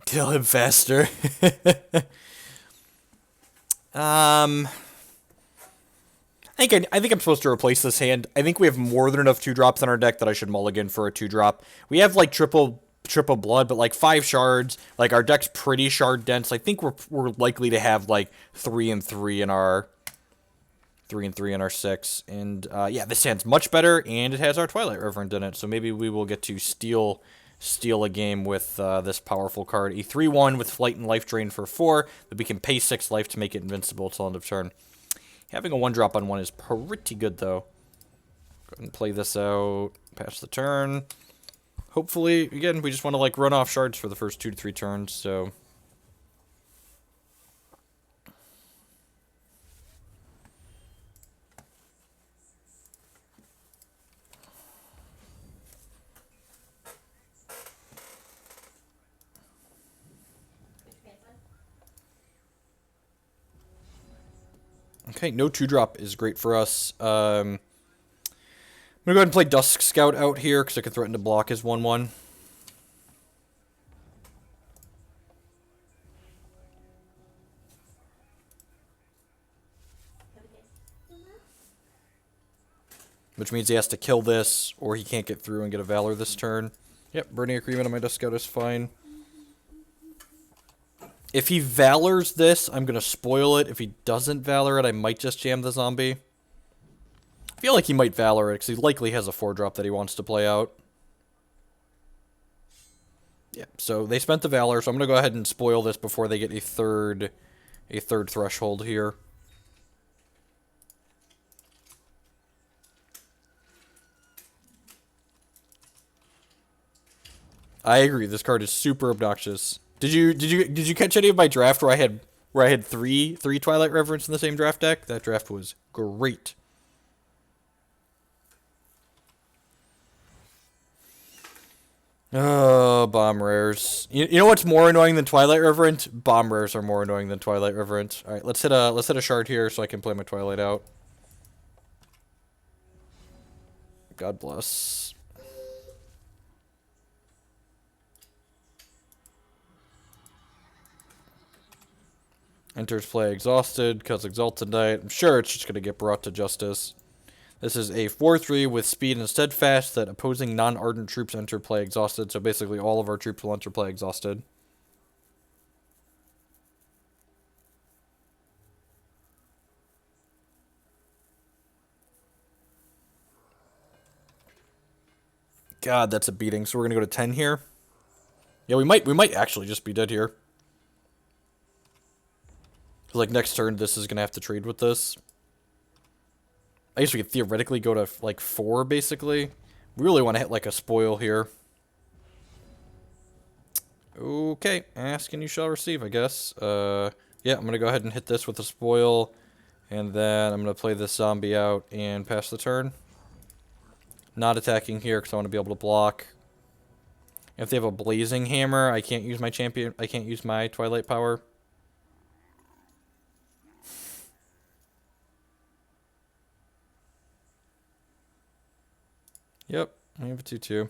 Kill him faster. I think I'm supposed to replace this hand. I think we have more than enough 2-drops on our deck that I should mulligan for a 2-drop. We have like triple blood, but like 5 shards. Like our deck's pretty shard dense. I think we're likely to have like 3 and 3 in our 6. And yeah, this hand's much better, and it has our Twilight Reverend in it. So maybe we will get to steal a game with this powerful card. A 3/1 with Flight and Life Drain for 4 that we can pay 6 life to make it invincible till end of turn. Having a 1-drop on 1 is pretty good, though. Go ahead and play this out. Pass the turn. Hopefully, again, we just want to, like, run off shards for the first 2 to 3 turns, so... Okay, no 2-drop is great for us. I'm going to go ahead and play Dusk Scout out here, because I can threaten to block his 1-1. Which means he has to kill this, or he can't get through and get a Valor this turn. Yep, Burning Agreement on my Dusk Scout is fine. If he Valors this, I'm going to spoil it. If he doesn't Valor it, I might just jam the zombie. I feel like he might Valor it, because he likely has a 4-drop that he wants to play out. Yeah, so they spent the Valor, so I'm going to go ahead and spoil this before they get a third threshold here. I agree. This card is super obnoxious. Did you catch any of my draft where I had three Twilight Reverence in the same draft deck? That draft was great. Oh, bomb rares. You know what's more annoying than Twilight Reverent? Bomb rares are more annoying than Twilight Reverent. All right, let's hit a shard here so I can play my Twilight out. God bless. Enters play exhausted, because Exalted Knight. I'm sure it's just going to get brought to justice. This is a 4-3 with speed and steadfast that opposing non-ardent troops enter play exhausted, so basically all of our troops will enter play exhausted. God, that's a beating. So we're going to go to 10 here. Yeah, we might actually just be dead here. Like, next turn, this is going to have to trade with this. I guess we could theoretically go to, like, 4, basically. We really want to hit, like, a spoil here. Okay, ask and you shall receive, I guess. Yeah, I'm going to go ahead and hit this with a spoil. And then I'm going to play this zombie out and pass the turn. Not attacking here because I want to be able to block. If they have a Blazing Hammer, I can't use my champion. I can't use my Twilight Power. Yep, I have a 2-2.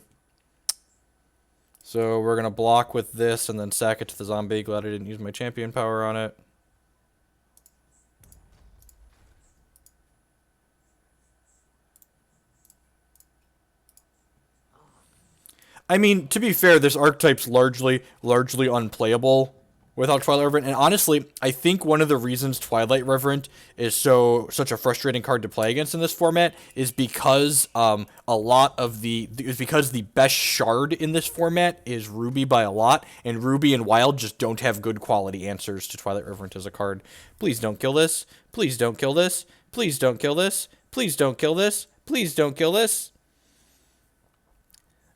So we're going to block with this and then sack it to the zombie. Glad I didn't use my champion power on it. I mean, to be fair, this archetype's largely unplayable without Twilight Reverent. And honestly, I think one of the reasons Twilight Reverent is such a frustrating card to play against in this format is because because the best shard in this format is Ruby by a lot, and Ruby and Wild just don't have good quality answers to Twilight Reverent as a card. Please don't kill this. Please don't kill this. Please don't kill this. Please don't kill this. Please don't kill this.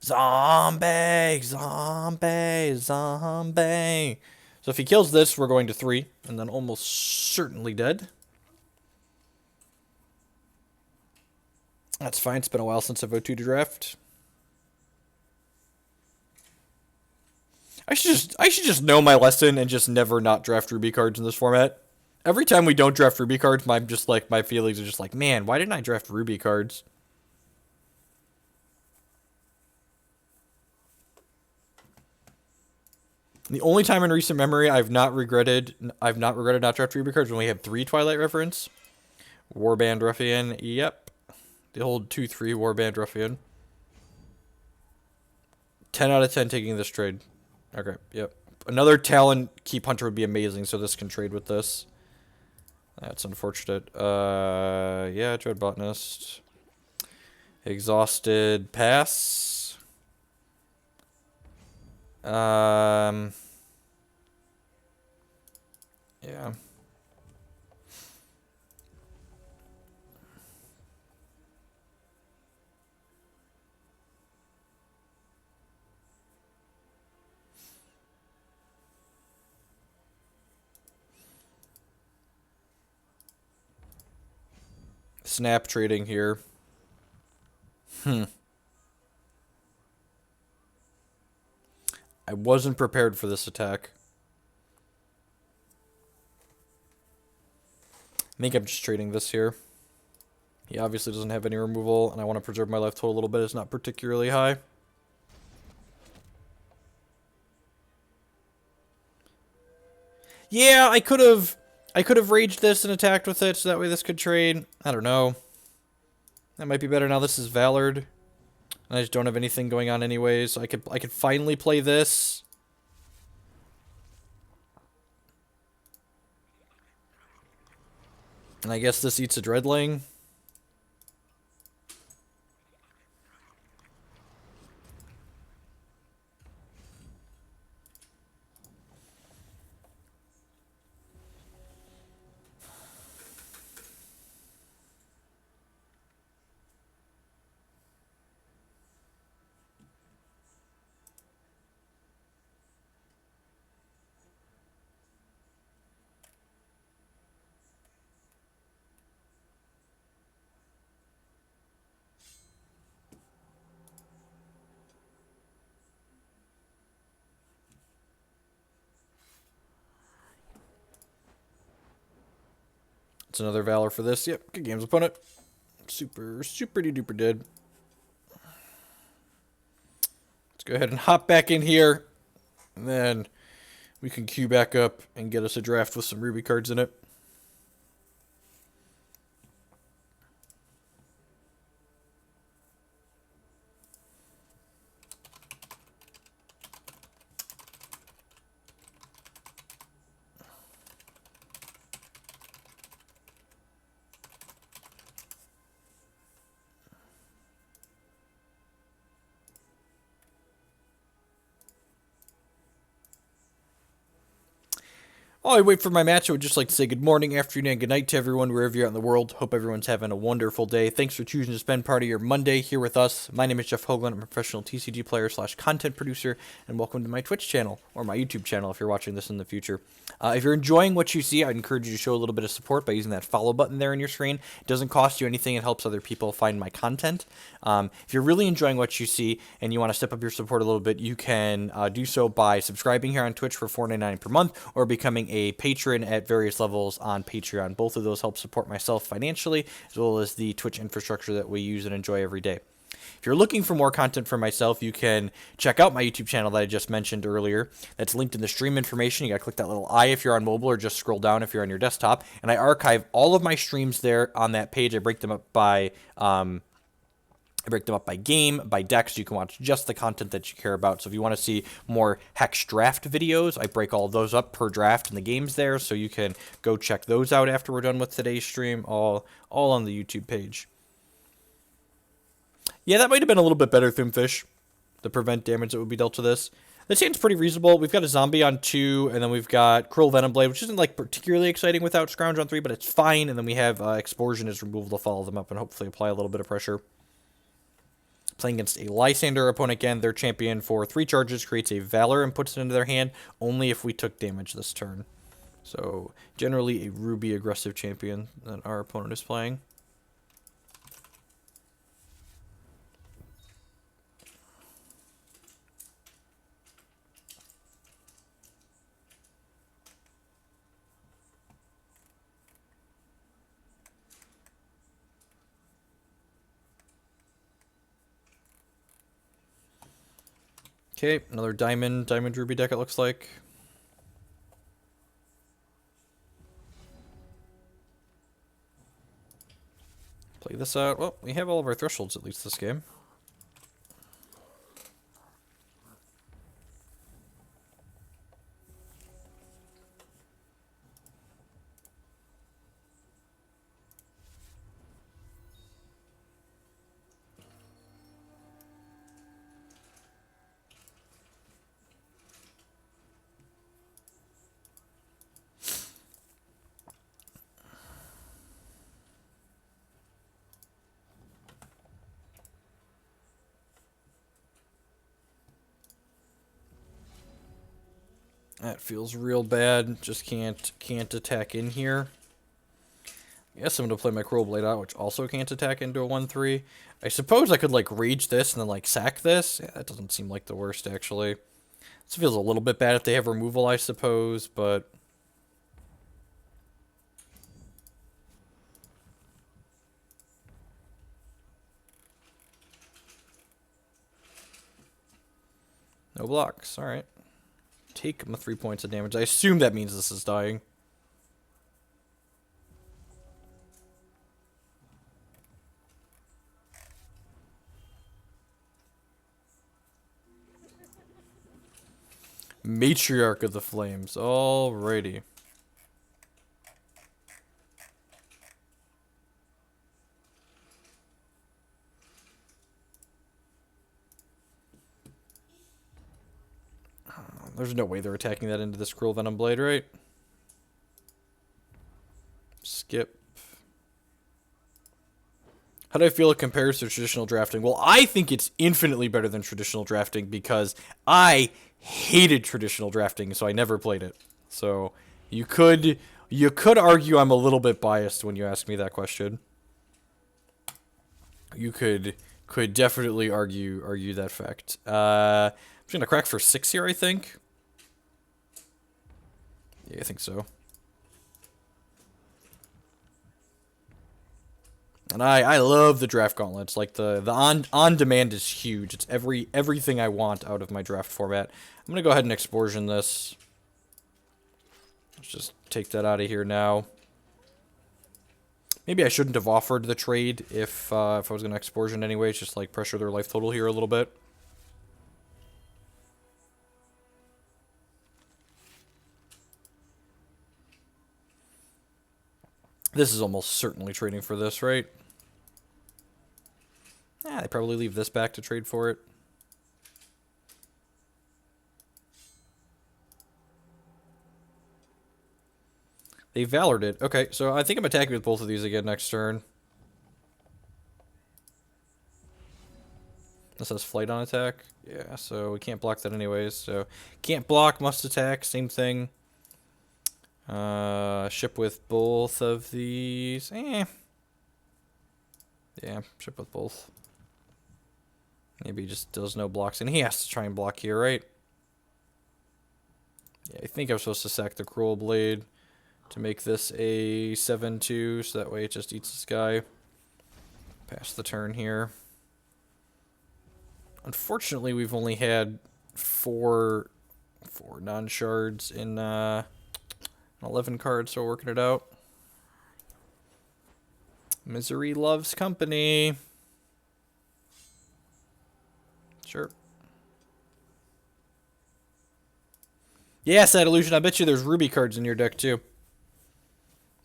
Zombie, zombie, zombie. So if he kills this, we're going to 3, and then almost certainly dead. That's fine. It's been a while since I've O2 to draft. I should just know my lesson and just never not draft Ruby cards in this format. Every time we don't draft Ruby cards, my feelings are just like, man, why didn't I draft Ruby cards? The only time in recent memory I've not regretted not drafting Ruby cards when we had 3 Twilight Reverence. Warband Ruffian, yep. The old 2-3 Warband Ruffian. 10 out of 10 taking this trade. Okay, yep. Another Talon Keep Hunter would be amazing, so this can trade with this. That's unfortunate. Yeah, Dread Botanist. Exhausted, pass. Yeah. snap trading here. I wasn't prepared for this attack. I think I'm just trading this here. He obviously doesn't have any removal, and I want to preserve my life total a little bit. It's not particularly high. Yeah, I could have raged this and attacked with it, so that way this could trade. I don't know. That might be better now. This is Valord. And I just don't have anything going on anyways. So I could finally play this. And I guess this eats a Dreadling. It's another Valor for this. Yep, good games, opponent. Super duper did. Let's go ahead and hop back in here. And then we can queue back up and get us a draft with some Ruby cards in it. While I wait for my match, I would just like to say good morning, afternoon, and good night to everyone wherever you're at in the world. Hope everyone's having a wonderful day. Thanks for choosing to spend part of your Monday here with us. My name is Jeff Hoagland. I'm a professional TCG player / content producer, and welcome to my Twitch channel, or my YouTube channel if you're watching this in the future. If you're enjoying what you see, I'd encourage you to show a little bit of support by using that follow button there on your screen. It doesn't cost you anything. It helps other people find my content. If you're really enjoying what you see and you want to step up your support a little bit, you can do so by subscribing here on Twitch for $4.99 per month or becoming a patron at various levels on Patreon. Both of those help support myself financially, as well as the Twitch infrastructure that we use and enjoy every day. If you're looking for more content from myself, you can check out my YouTube channel that I just mentioned earlier. That's linked in the stream information. You got to click that little I if you're on mobile, or just scroll down if you're on your desktop. And I archive all of my streams there on that page. I break them up by game, by deck, so you can watch just the content that you care about. So if you want to see more Hex draft videos, I break all of those up per draft in the games there, so you can go check those out after we're done with today's stream, all on the YouTube page. Yeah, that might have been a little bit better, Thumfish, to prevent damage that would be dealt to this. This hand's pretty reasonable. We've got a zombie on 2, and then we've got Cruel Venom Blade, which isn't like particularly exciting without Scrounge on 3, but it's fine. And then we have Explosion as removal to follow them up and hopefully apply a little bit of pressure. Playing against a Lysander opponent again, their champion for 3 charges creates a Valor and puts it into their hand only if we took damage this turn. So generally a Ruby aggressive champion that our opponent is playing. Okay, another diamond Ruby deck it looks like. Play this out. Well, we have all of our thresholds at least this game. That feels real bad. Just can't attack in here. Yes, I'm going to play my Cruel Blade out, which also can't attack into a 1-3. I suppose I could, like, rage this and then, like, sack this. Yeah, that doesn't seem like the worst, actually. This feels a little bit bad if they have removal, I suppose, but... No blocks, alright. Take my 3 points of damage. I assume that means this is dying. Matriarch of the Flames. Alrighty. There's no way they're attacking that into this Cruel Venom Blade, right? Skip. How do I feel it compares to traditional drafting? Well, I think it's infinitely better than traditional drafting because I hated traditional drafting, so I never played it. So you could argue I'm a little bit biased when you ask me that question. You could definitely argue that fact. I'm just gonna crack for 6 here, I think. Yeah, I think so. And I love the draft gauntlets. Like the on demand is huge. It's everything I want out of my draft format. I'm gonna go ahead and explosion this. Let's just take that out of here now. Maybe I shouldn't have offered the trade if I was gonna explosion anyway. Just like pressure their life total here a little bit. This is almost certainly trading for this, right? Yeah, they probably leave this back to trade for it. They Valored it. Okay, so I think I'm attacking with both of these again next turn. This has flight on attack. Yeah, so we can't block that anyways. So can't block, must attack, same thing. Ship with both of these. Yeah, ship with both. Maybe he just does no blocks, and he has to try and block here, right? Yeah, I think I'm supposed to sack the Cruel Blade to make this a 7-2, so that way it just eats this guy. Pass the turn here. Unfortunately, we've only had four non-shards in 11 cards, so we're working it out. Misery loves company. Sure. Yeah, Sad Illusion. I bet you there's Ruby cards in your deck, too.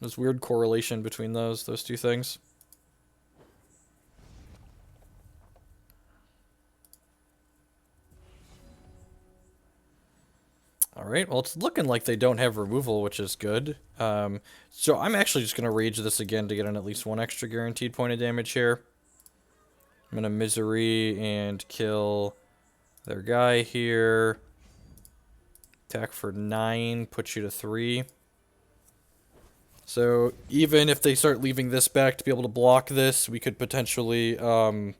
There's weird correlation between those two things. Alright, well, it's looking like they don't have removal, which is good. So I'm actually just going to rage this again to get on at least one extra guaranteed point of damage here. I'm going to Misery and kill their guy here. Attack for 9, puts you to 3. So even if they start leaving this back to be able to block this, we could potentially draw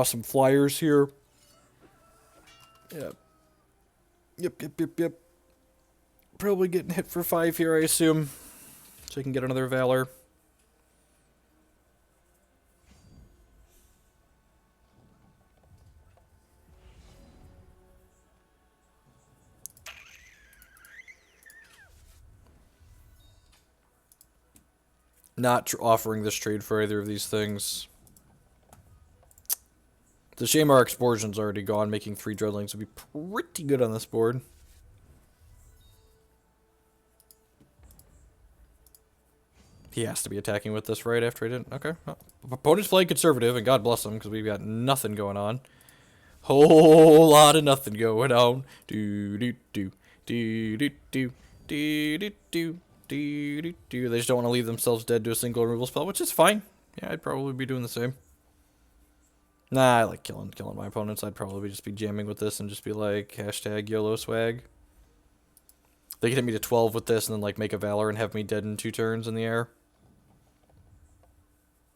some flyers here. Yeah. Yep. Probably getting hit for 5 here, I assume. So I can get another Valor. Not offering this trade for either of these things. It's a shame our Explosion's already gone. Making 3 Dreadlings would be pretty good on this board. He has to be attacking with this right after I didn't. Okay. Well, opponent's playing conservative, and God bless him, because we've got nothing going on. Whole lot of nothing going on. Do. They just don't want to leave themselves dead to a single removal spell, which is fine. Yeah, I'd probably be doing the same. Nah, I like killing my opponents. I'd probably just be jamming with this and just be like, hashtag YOLO swag. They can hit me to 12 with this and then, like, make a Valor and have me dead in 2 turns in the air.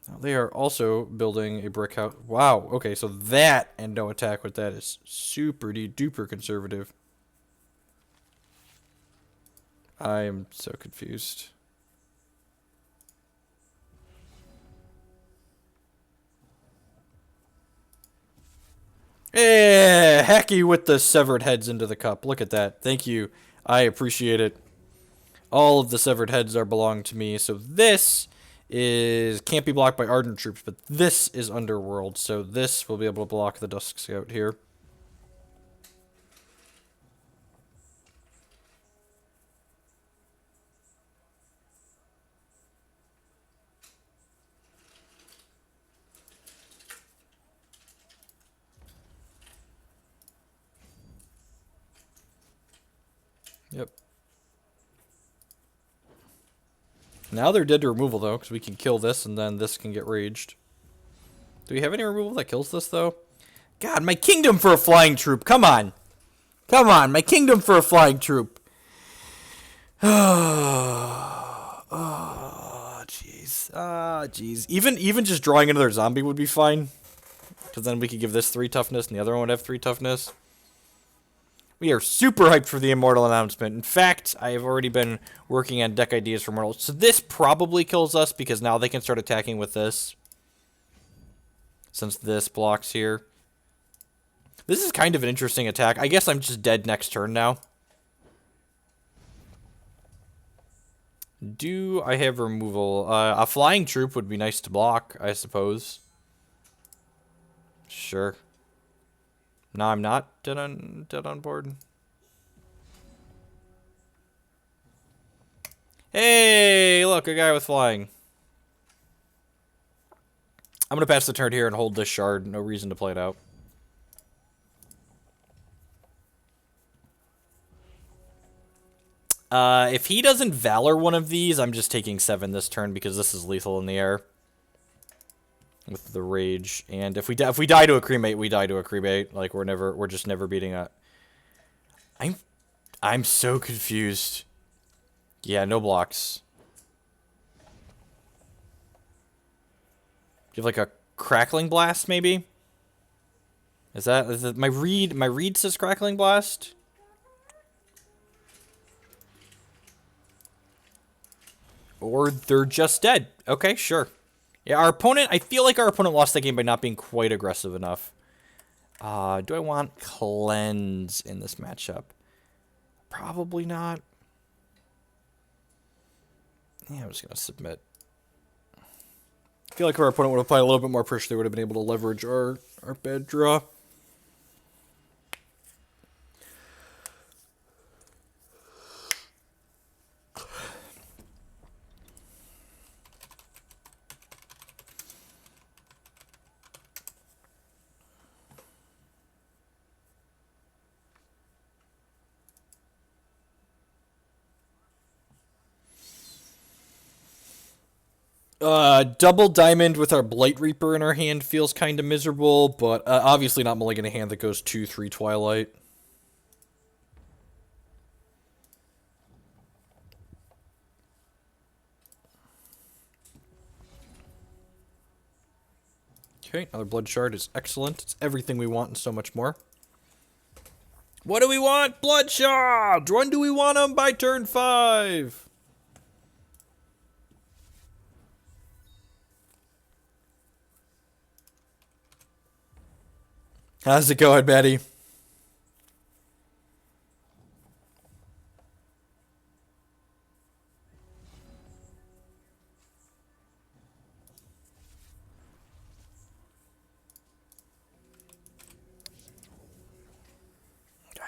Now, they are also building a brick house. Wow, okay, so that and no attack with that is super duper conservative. I am so confused. Eh, Hacky with the severed heads into the cup. Look at that. Thank you. I appreciate it. All of the severed heads are belong to me. So this is can't be blocked by Ardent troops, but this is Underworld. So this will be able to block the Dusk Scout here. Yep. Now they're dead to removal, though, because we can kill this, and then this can get raged. Do we have any removal that kills this, though? God, my kingdom for a flying troop. Come on. Come on, my kingdom for a flying troop. Oh, jeez. Ah, jeez. Even just drawing another zombie would be fine. Because then we could give this 3 toughness, and the other one would have 3 toughness. We are super hyped for the Immortal announcement. In fact, I have already been working on deck ideas for Immortal. So this probably kills us because now they can start attacking with this. Since this blocks here. This is kind of an interesting attack. I guess I'm just dead next turn now. Do I have removal? A flying troop would be nice to block, I suppose. Sure. No, I'm not dead on board. Hey, look, a guy with flying. I'm gonna pass the turn here and hold this shard. No reason to play it out. If he doesn't Valor one of these, I'm just taking 7 this turn because this is lethal in the air. With the rage, and if we die to a cremate, we die to a cremate. Like we're just never beating a. I'm so confused. Yeah, no blocks. Do you have like a crackling blast, maybe? Is that my read? My read says crackling blast. Or they're just dead. Okay, sure. Yeah, our opponent, I feel like our opponent lost that game by not being quite aggressive enough. Do I want Cleanse in this matchup? Probably not. Yeah, I'm just going to submit. I feel like if our opponent would have applied a little bit more pressure, they would have been able to leverage our bad draw. Double diamond with our Blight Reaper in our hand feels kind of miserable, but obviously not mulligan a hand that goes 2/3 Twilight. Okay, another Blood Shard is excellent. It's everything we want and so much more. What do we want? Blood Shards! When do we want them? By turn 5! How's it going, Betty?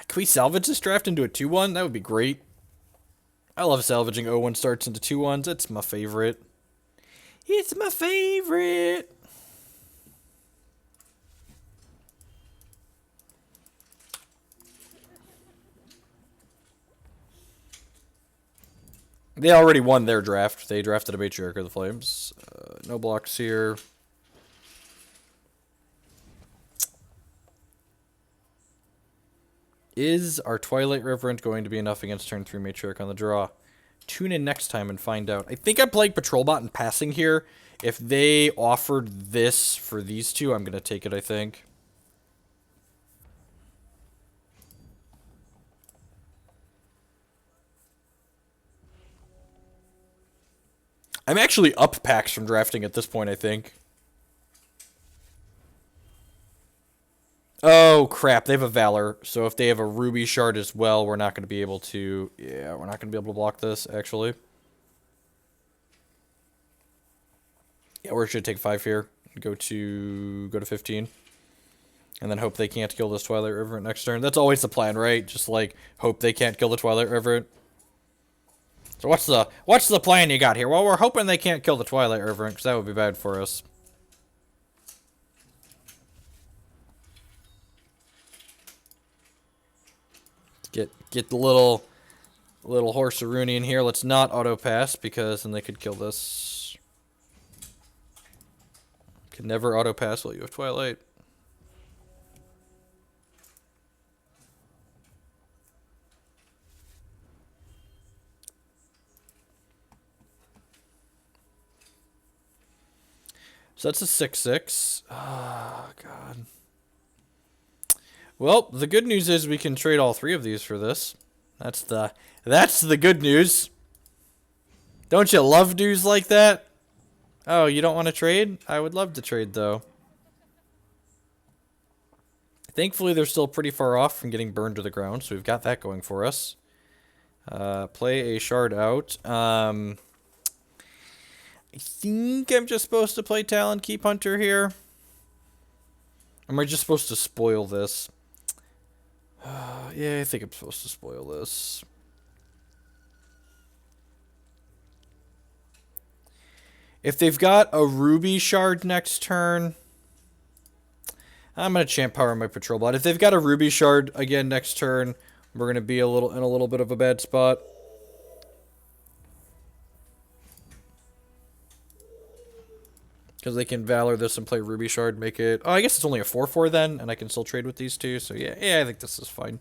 Can we salvage this draft into a 2-1? That would be great. I love salvaging 0-1 starts into 2-1s. It's my favorite. It's my favorite. They already won their draft. They drafted a Matriarch of the Flames. No blocks here. Is our Twilight Reverend going to be enough against turn 3 Matriarch on the draw? Tune in next time and find out. I think I'm playing Patrolbot and passing here. If they offered this for these two, I'm going to take it, I think. I'm actually up packs from drafting at this point, I think. Oh, crap. They have a Valor. So if they have a Ruby Shard as well, we're not going to be able to... Yeah, we're not going to be able to block this, actually. Yeah, we're going to take 5 here. Go to 15. And then hope they can't kill this Twilight Reverend next turn. That's always the plan, right? Just, like, hope they can't kill the Twilight Reverend. So what's the plan you got here? Well, we're hoping they can't kill the Twilight Reverend, because that would be bad for us. Get the little horse-a-rooney in here. Let's not auto-pass, because then they could kill this. Could never auto-pass while you have Twilight. So that's a 6/6. Oh, God. Well, the good news is we can trade all 3 of these for this. That's the good news. Don't you love news like that? Oh, you don't want to trade? I would love to trade, though. Thankfully, they're still pretty far off from getting burned to the ground, so we've got that going for us. Play a shard out. I think I'm just supposed to play Talon Keep Hunter here. Or am I just supposed to spoil this? Yeah, I think I'm supposed to spoil this. If they've got a Ruby Shard next turn, I'm gonna Champ Power my Patrol Bot. If they've got a Ruby Shard again next turn, we're gonna be in a little bit of a bad spot. Because they can Valor this and play Ruby Shard, make it... Oh, I guess it's only a 4/4 then, and I can still trade with these two. So yeah, I think this is fine.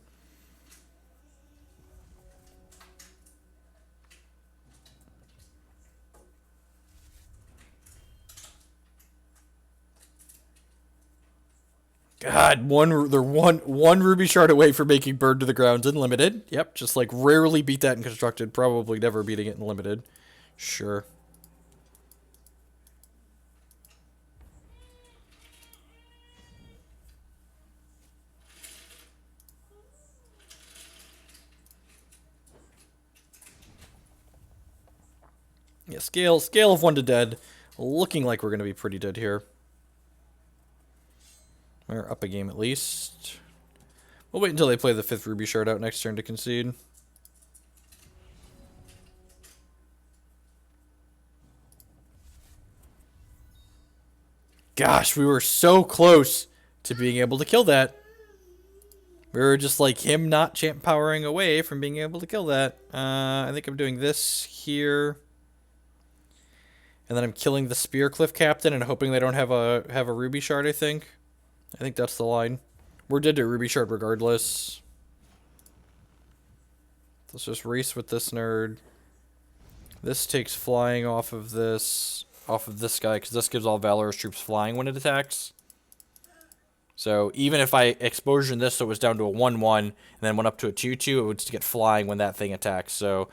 God, they're one Ruby Shard away from making Bird to the Ground in Limited. Yep, just like rarely beat that in Constructed, probably never beating it in Limited. Sure. Yeah, scale of 1 to dead. Looking like we're going to be pretty dead here. We're up a game at least. We'll wait until they play the 5th Ruby Shard out next turn to concede. Gosh, we were so close to being able to kill that. We were just like him not champ powering away from being able to kill that. I think I'm doing this here. And then I'm killing the Spear Cliff Captain and hoping they don't have a Ruby Shard, I think. I think that's the line. We're dead to Ruby Shard regardless. Let's just race with this nerd. This takes flying off of this guy, because this gives all Valorous troops flying when it attacks. So even if I exposure this so it was down to a 1/1 and then went up to a 2/2, it would get flying when that thing attacks. So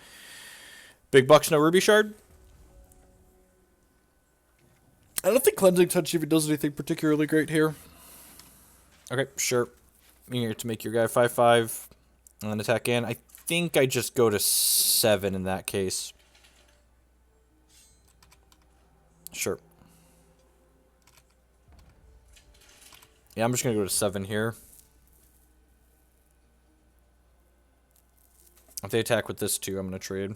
big bucks, no Ruby Shard. I don't think Cleansing Touch even does anything particularly great here. Okay, sure. Here to make your guy 5/5 and then attack in. I think I just go to 7 in that case. Sure. Yeah, I'm just going to go to 7 here. If they attack with this too, I'm going to trade.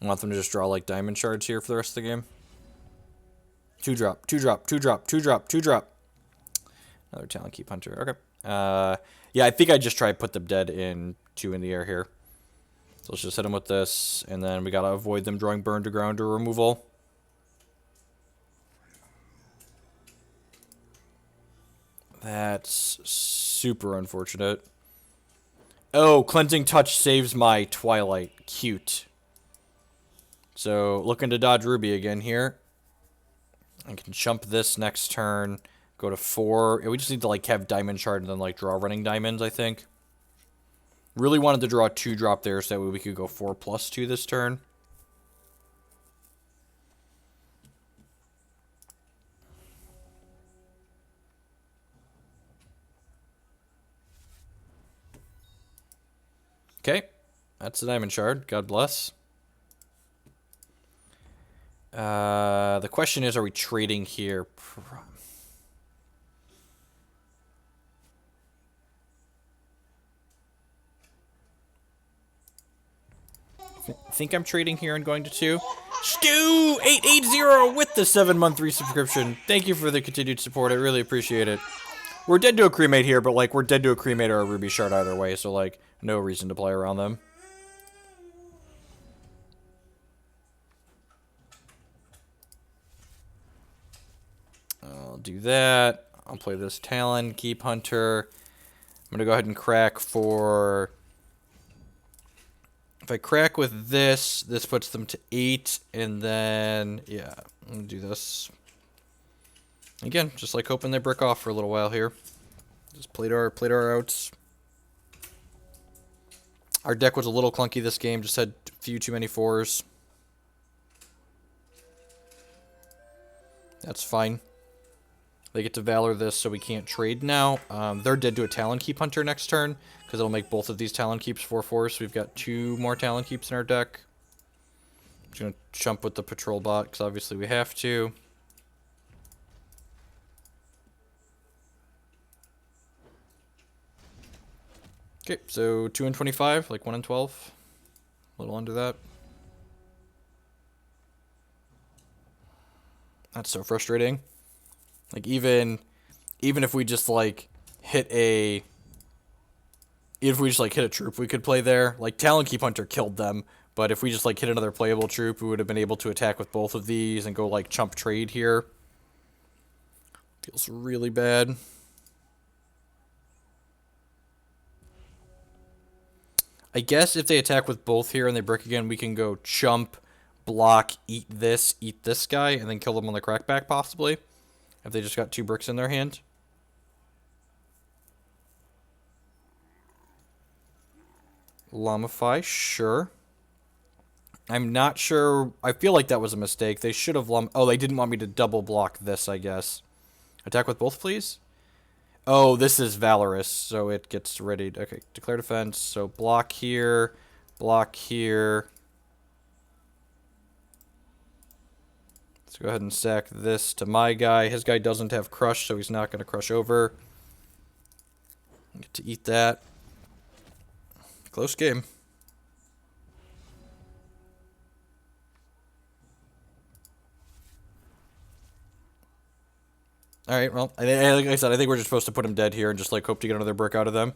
I want them to just draw like diamond shards here for the rest of the game. 2-drop, 2-drop, 2-drop, 2-drop, 2-drop. Another Talon Keep Hunter. Okay. Yeah, I think I just try to put them dead in 2 in the air here. So let's just hit them with this, and then we gotta avoid them drawing burn to ground or removal. That's super unfortunate. Oh, Cleansing Touch saves my Twilight. Cute. So, looking to dodge Ruby again here. I can jump this next turn. Go to 4. We just need to, like, have Diamond Shard and then, like, draw Running Diamonds, I think. Really wanted to draw a 2-drop there so that way we could go 4+2 this turn. Okay. That's the Diamond Shard. God bless. The question is, are we trading here? I think I'm trading here and going to 2. Stu880 with the 7-month resubscription. Thank you for the continued support. I really appreciate it. We're dead to a cremate here, but, like, we're dead to a cremate or a ruby shard either way, so, like, no reason to play around them. I'll do that. I'll play this Talon, Keep Hunter. I'm going to go ahead and crack for... If I crack with this, this puts them to 8, and then, yeah, I'm going to do this. Again, just like hoping they brick off for a little while here. Just played our outs. Our deck was a little clunky this game, just had a few too many 4s. That's fine. They get to Valor this, so we can't trade now. They're dead to a Talon Keep Hunter next turn, because it'll make both of these Talon Keeps 4/4s. So we've got 2 more Talon Keeps in our deck. Just going to jump with the Patrol Bot, because obviously we have to. Okay, so 2 and 25, like 1 and 12. A little under that. That's so frustrating. Like, even if we just, like, hit a troop we could play there. Like, Talon Keep Hunter killed them, but if we just, like, hit another playable troop, we would have been able to attack with both of these and go, like, chump trade here. Feels really bad. I guess if they attack with both here and they brick again, we can go chump, block, eat this guy, and then kill them on the crackback, possibly. If they just got 2 bricks in their hand. Lamify, sure. I'm not sure. I feel like that was a mistake. They should have oh, they didn't want me to double block this, I guess. Attack with both, please. Oh, this is Valorous, so it gets ready. Okay, declare defense. So block here, block here. Let's go ahead and sack this to my guy. His guy doesn't have crush, so he's not going to crush over. Get to eat that. Close game. Alright, well, like I said, I think we're just supposed to put him dead here and just, like, hope to get another brick out of them.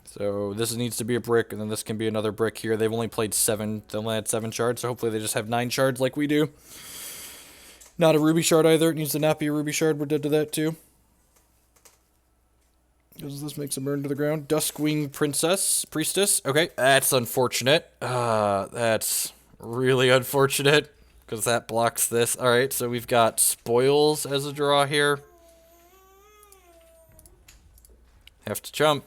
So this needs to be a brick, and then this can be another brick here. They've only played 7. They only had 7 shards, so hopefully they just have 9 shards like we do. Not a ruby shard either. It needs to not be a ruby shard. We're dead to that too. Because this makes a burn to the ground. Duskwing Priestess. Okay, that's unfortunate. That's really unfortunate. Because that blocks this. Alright, so we've got Spoils as a draw here. Have to jump.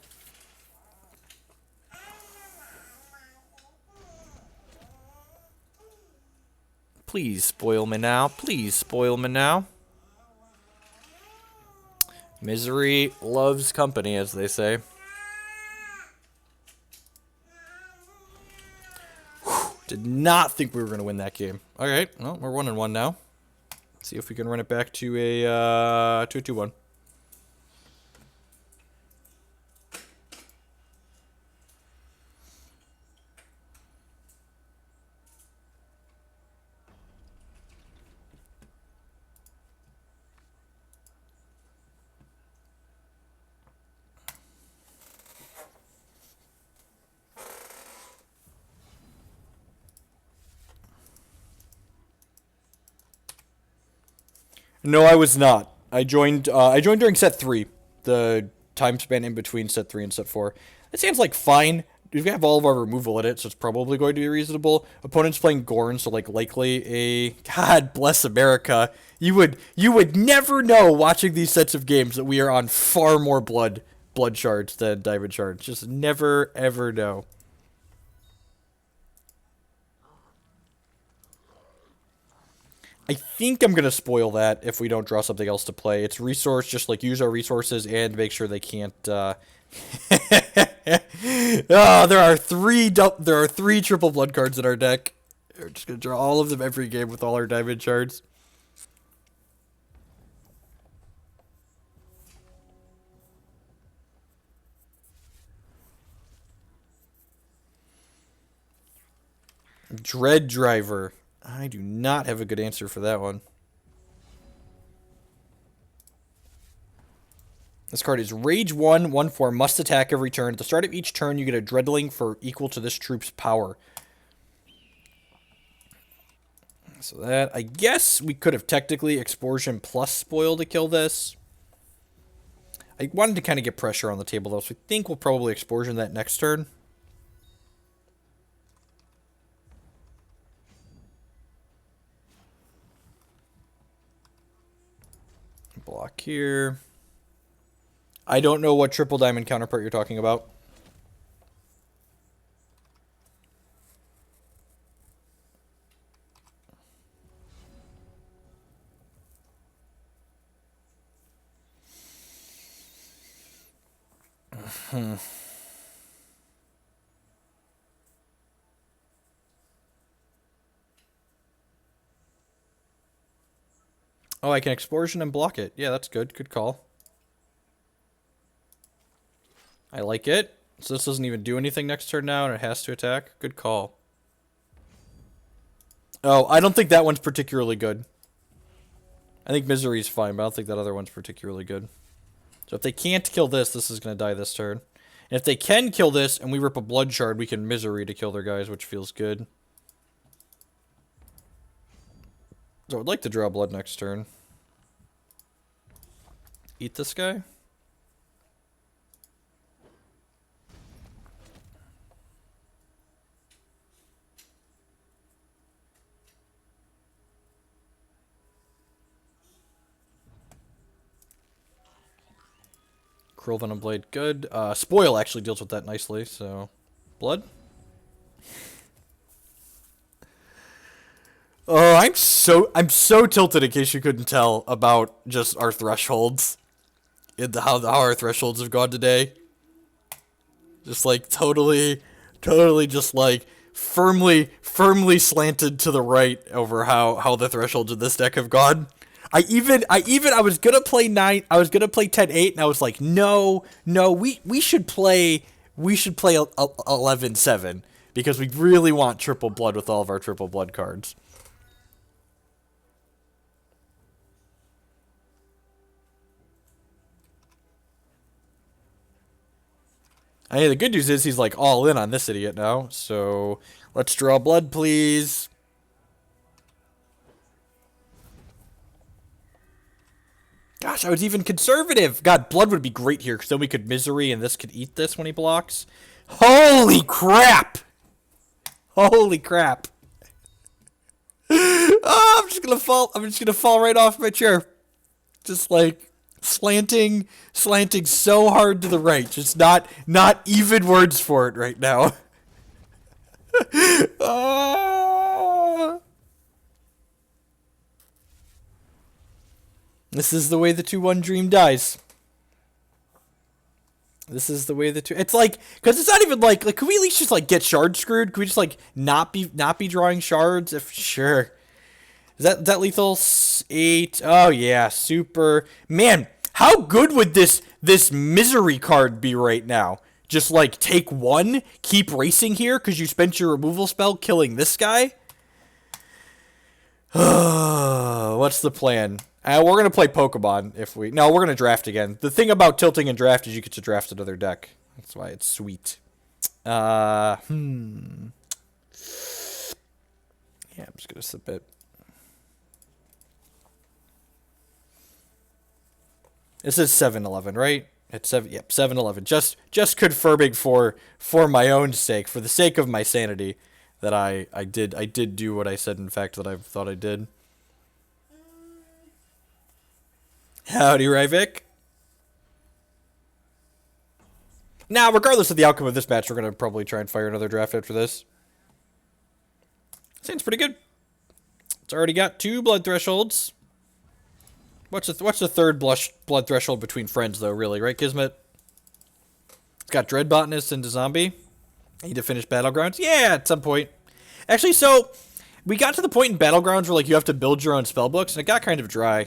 Please spoil me now. Please spoil me now. Misery loves company, as they say. Whew, did not think we were going to win that game. Alright, well, we're 1-1 now. Let's see if we can run it back to a 2-2-1. No, I was not. I joined. I joined during set three, the time span in between set three and set four. It seems like fine. We have all of our removal in it, so it's probably going to be reasonable. Opponents playing Gorn, so like likely a God bless America. You would never know watching these sets of games that we are on far more blood shards than diamond shards. Just never ever know. I think I'm gonna spoil that if we don't draw something else to play. It's resource, just like use our resources and make sure they can't. Oh, there are three triple blood cards in our deck. We're just gonna draw all of them every game with all our diamond shards. Dread Driver. I do not have a good answer for that one. This card is Rage 1, 1/4, must attack every turn. At the start of each turn, you get a Dreadling for equal to this troop's power. So that, I guess we could have technically Explosion plus Spoil to kill this. I wanted to kind of get pressure on the table, though, so I think we'll probably Explosion that next turn. Block here. I don't know what triple diamond counterpart you're talking about. Oh, I can Explosion and block it. Yeah, that's good. Good call. I like it. So this doesn't even do anything next turn now, and it has to attack. Good call. Oh, I don't think that one's particularly good. I think Misery's fine, but I don't think that other one's particularly good. So if they can't kill this, this is going to die this turn. And if they can kill this, and we rip a Blood Shard, we can Misery to kill their guys, which feels good. So I'd like to draw blood next turn. Eat this guy. Cruel Venom Blade, good. Spoil actually deals with that nicely, so... Blood? Oh, I'm so tilted in case you couldn't tell about just our thresholds. And how our thresholds have gone today. Just like totally just like firmly slanted to the right over how the thresholds of this deck have gone. I was gonna play 10-8, and I was like, no, we should play 11-7 because we really want triple blood with all of our triple blood cards. Hey, the good news is he's like all in on this idiot now. So let's draw blood, please. Gosh, I was even conservative. God, blood would be great here because then we could Misery and this could eat this when he blocks. Holy crap! Holy crap! Oh, I'm just gonna fall. I'm just gonna fall right off my chair. Just like slanting so hard to the right. Just not even words for it right now. Ah. This is the way the 2-1 dream dies. This is the way the two. It's like, because it's not even like could we at least just like get shard screwed? Could we just like not be drawing shards? If sure, is that lethal 8? Oh yeah, super man. How good would this misery card be right now? Just like take one, keep racing here because you spent your removal spell killing this guy. What's the plan? We're gonna play Pokemon if we. No, we're gonna draft again. The thing about tilting and draft is you get to draft another deck. That's why it's sweet. Yeah, I'm just gonna submit. This is 7-Eleven, right? It's 7. Yep, 7-Eleven. Just confirming for my own sake, for the sake of my sanity, that I did do what I said. In fact, that I thought I did. Howdy, Ryvik. Now, regardless of the outcome of this match, we're gonna probably try and fire another draft after this. Seems pretty good. It's already got 2 blood thresholds. What's the third blood threshold between friends, though, really, right, Kismet? It's got Dread Botanist into Zombie. Need to finish Battlegrounds? Yeah, at some point. Actually, so, we got to the point in Battlegrounds where, like, you have to build your own spellbooks, and it got kind of dry.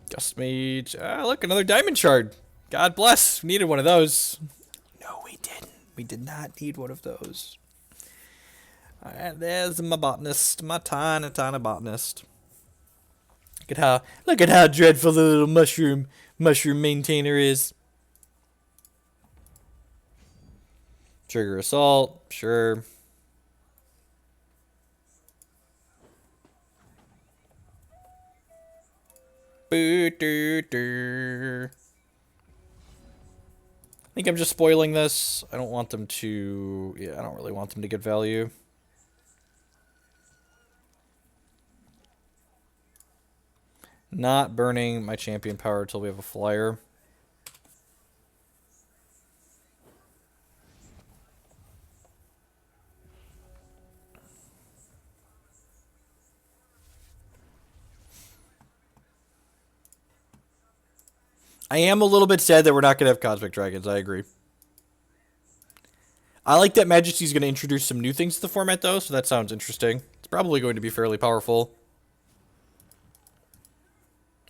Gust Mage. Ah, look, another Diamond Shard. God bless. We needed one of those. No, we didn't. We did not need one of those. Alright, there's my botanist. My tiny botanist. Look at how dreadful the little mushroom maintainer is. Trigger Assault, sure. I think I'm just spoiling this. I don't want them to... Yeah, I don't really want them to get value. Not burning my champion power until we have a flyer. I am a little bit sad that we're not going to have Cosmic Dragons. I agree. I like that Majesty's going to introduce some new things to the format, though, so that sounds interesting. It's probably going to be fairly powerful.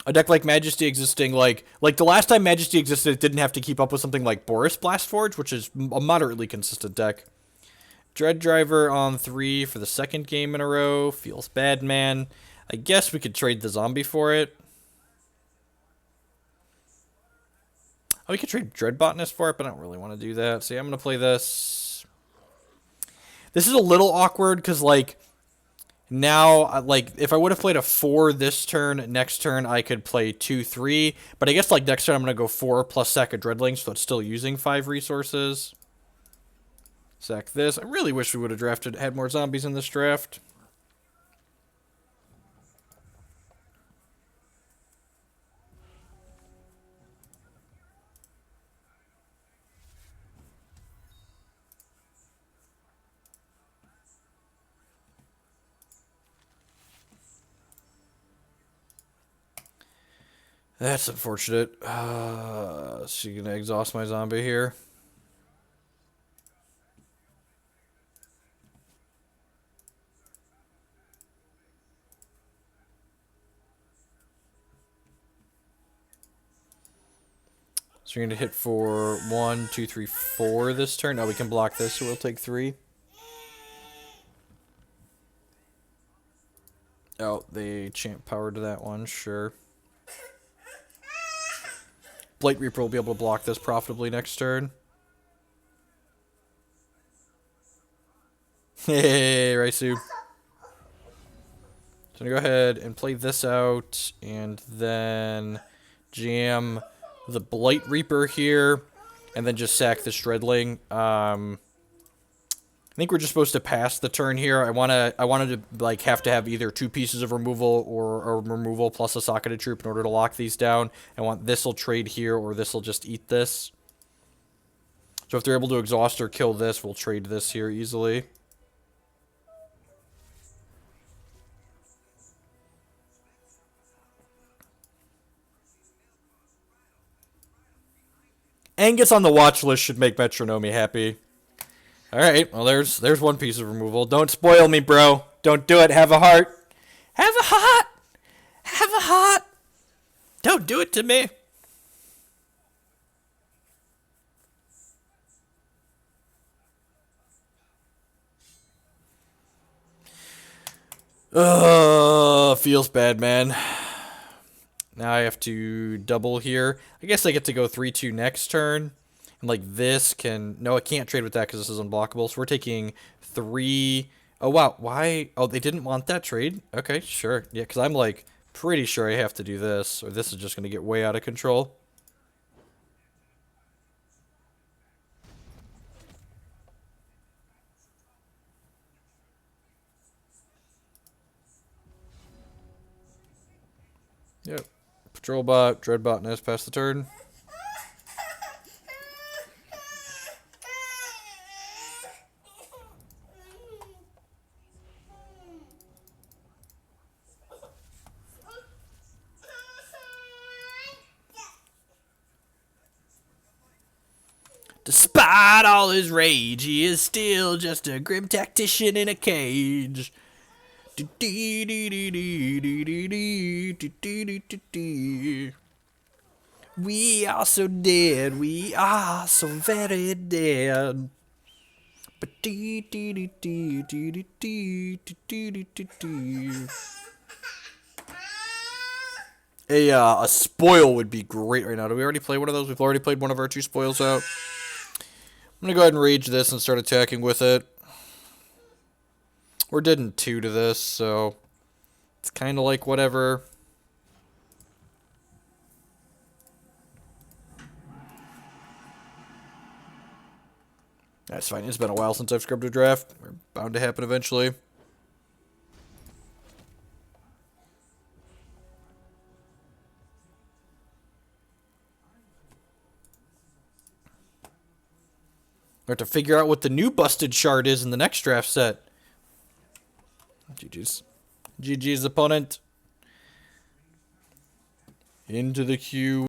A deck like Majesty existing, like the last time Majesty existed, it didn't have to keep up with something like Boris Blastforge, which is a moderately consistent deck. Dread Driver on 3 for the 2nd game in a row. Feels bad, man. I guess we could trade the zombie for it. Oh, we could trade Dread Botanist for it, but I don't really want to do that. So yeah, I'm going to play this. This is a little awkward, because, like, now, like, if I would have played a 4 this turn, next turn I could play 2-3. But I guess, like, next turn I'm going to go 4 plus sack a Dreadling, so it's still using 5 resources. Sack this. I really wish we would have had more zombies in this draft. That's unfortunate. So you're gonna exhaust my zombie here. So you're gonna hit for 1, 2, 3, 4 this turn. Now we can block this, so we'll take 3. Oh, they champ power to that one, sure. Blight Reaper will be able to block this profitably next turn. Hey, Raisu. So I'm going to go ahead and play this out, and then jam the Blight Reaper here, and then just sack this Dreadling. I think we're just supposed to pass the turn here. I wanted to like have to have either 2 pieces of removal or removal plus a socketed troop in order to lock these down. I want this'll trade here, or this'll just eat this. So if they're able to exhaust or kill this, we'll trade this here easily. Angus on the watch list should make Metronomy happy. Alright, well there's 1 piece of removal. Don't spoil me, bro. Don't do it. Have a heart. Have a heart. Have a heart. Don't do it to me. Feels bad, man. Now I have to double here. I guess I get to go 3-2 next turn. And like this can... No, I can't trade with that because this is unblockable. So we're taking 3 Oh, wow. Why? Oh, they didn't want that trade? Okay, sure. Yeah, because I'm like pretty sure I have to do this, or this is just going to get way out of control. Yep. Patrol bot, Dreadbot, Nest pass the turn. Despite all his rage, he is still just a grim tactician in a cage. We are so dead, we are so very dead. A spoil would be great right now. Do we already play one of those? We've already played one of our 2 spoils out. I'm gonna go ahead and rage this and start attacking with it. We're dead in 2 to this, so it's kind of like whatever. That's fine. It's been a while since I've scrubbed a draft. We're bound to happen eventually. We have to figure out what the new busted shard is in the next draft set. GG's. GG's opponent. Into the queue.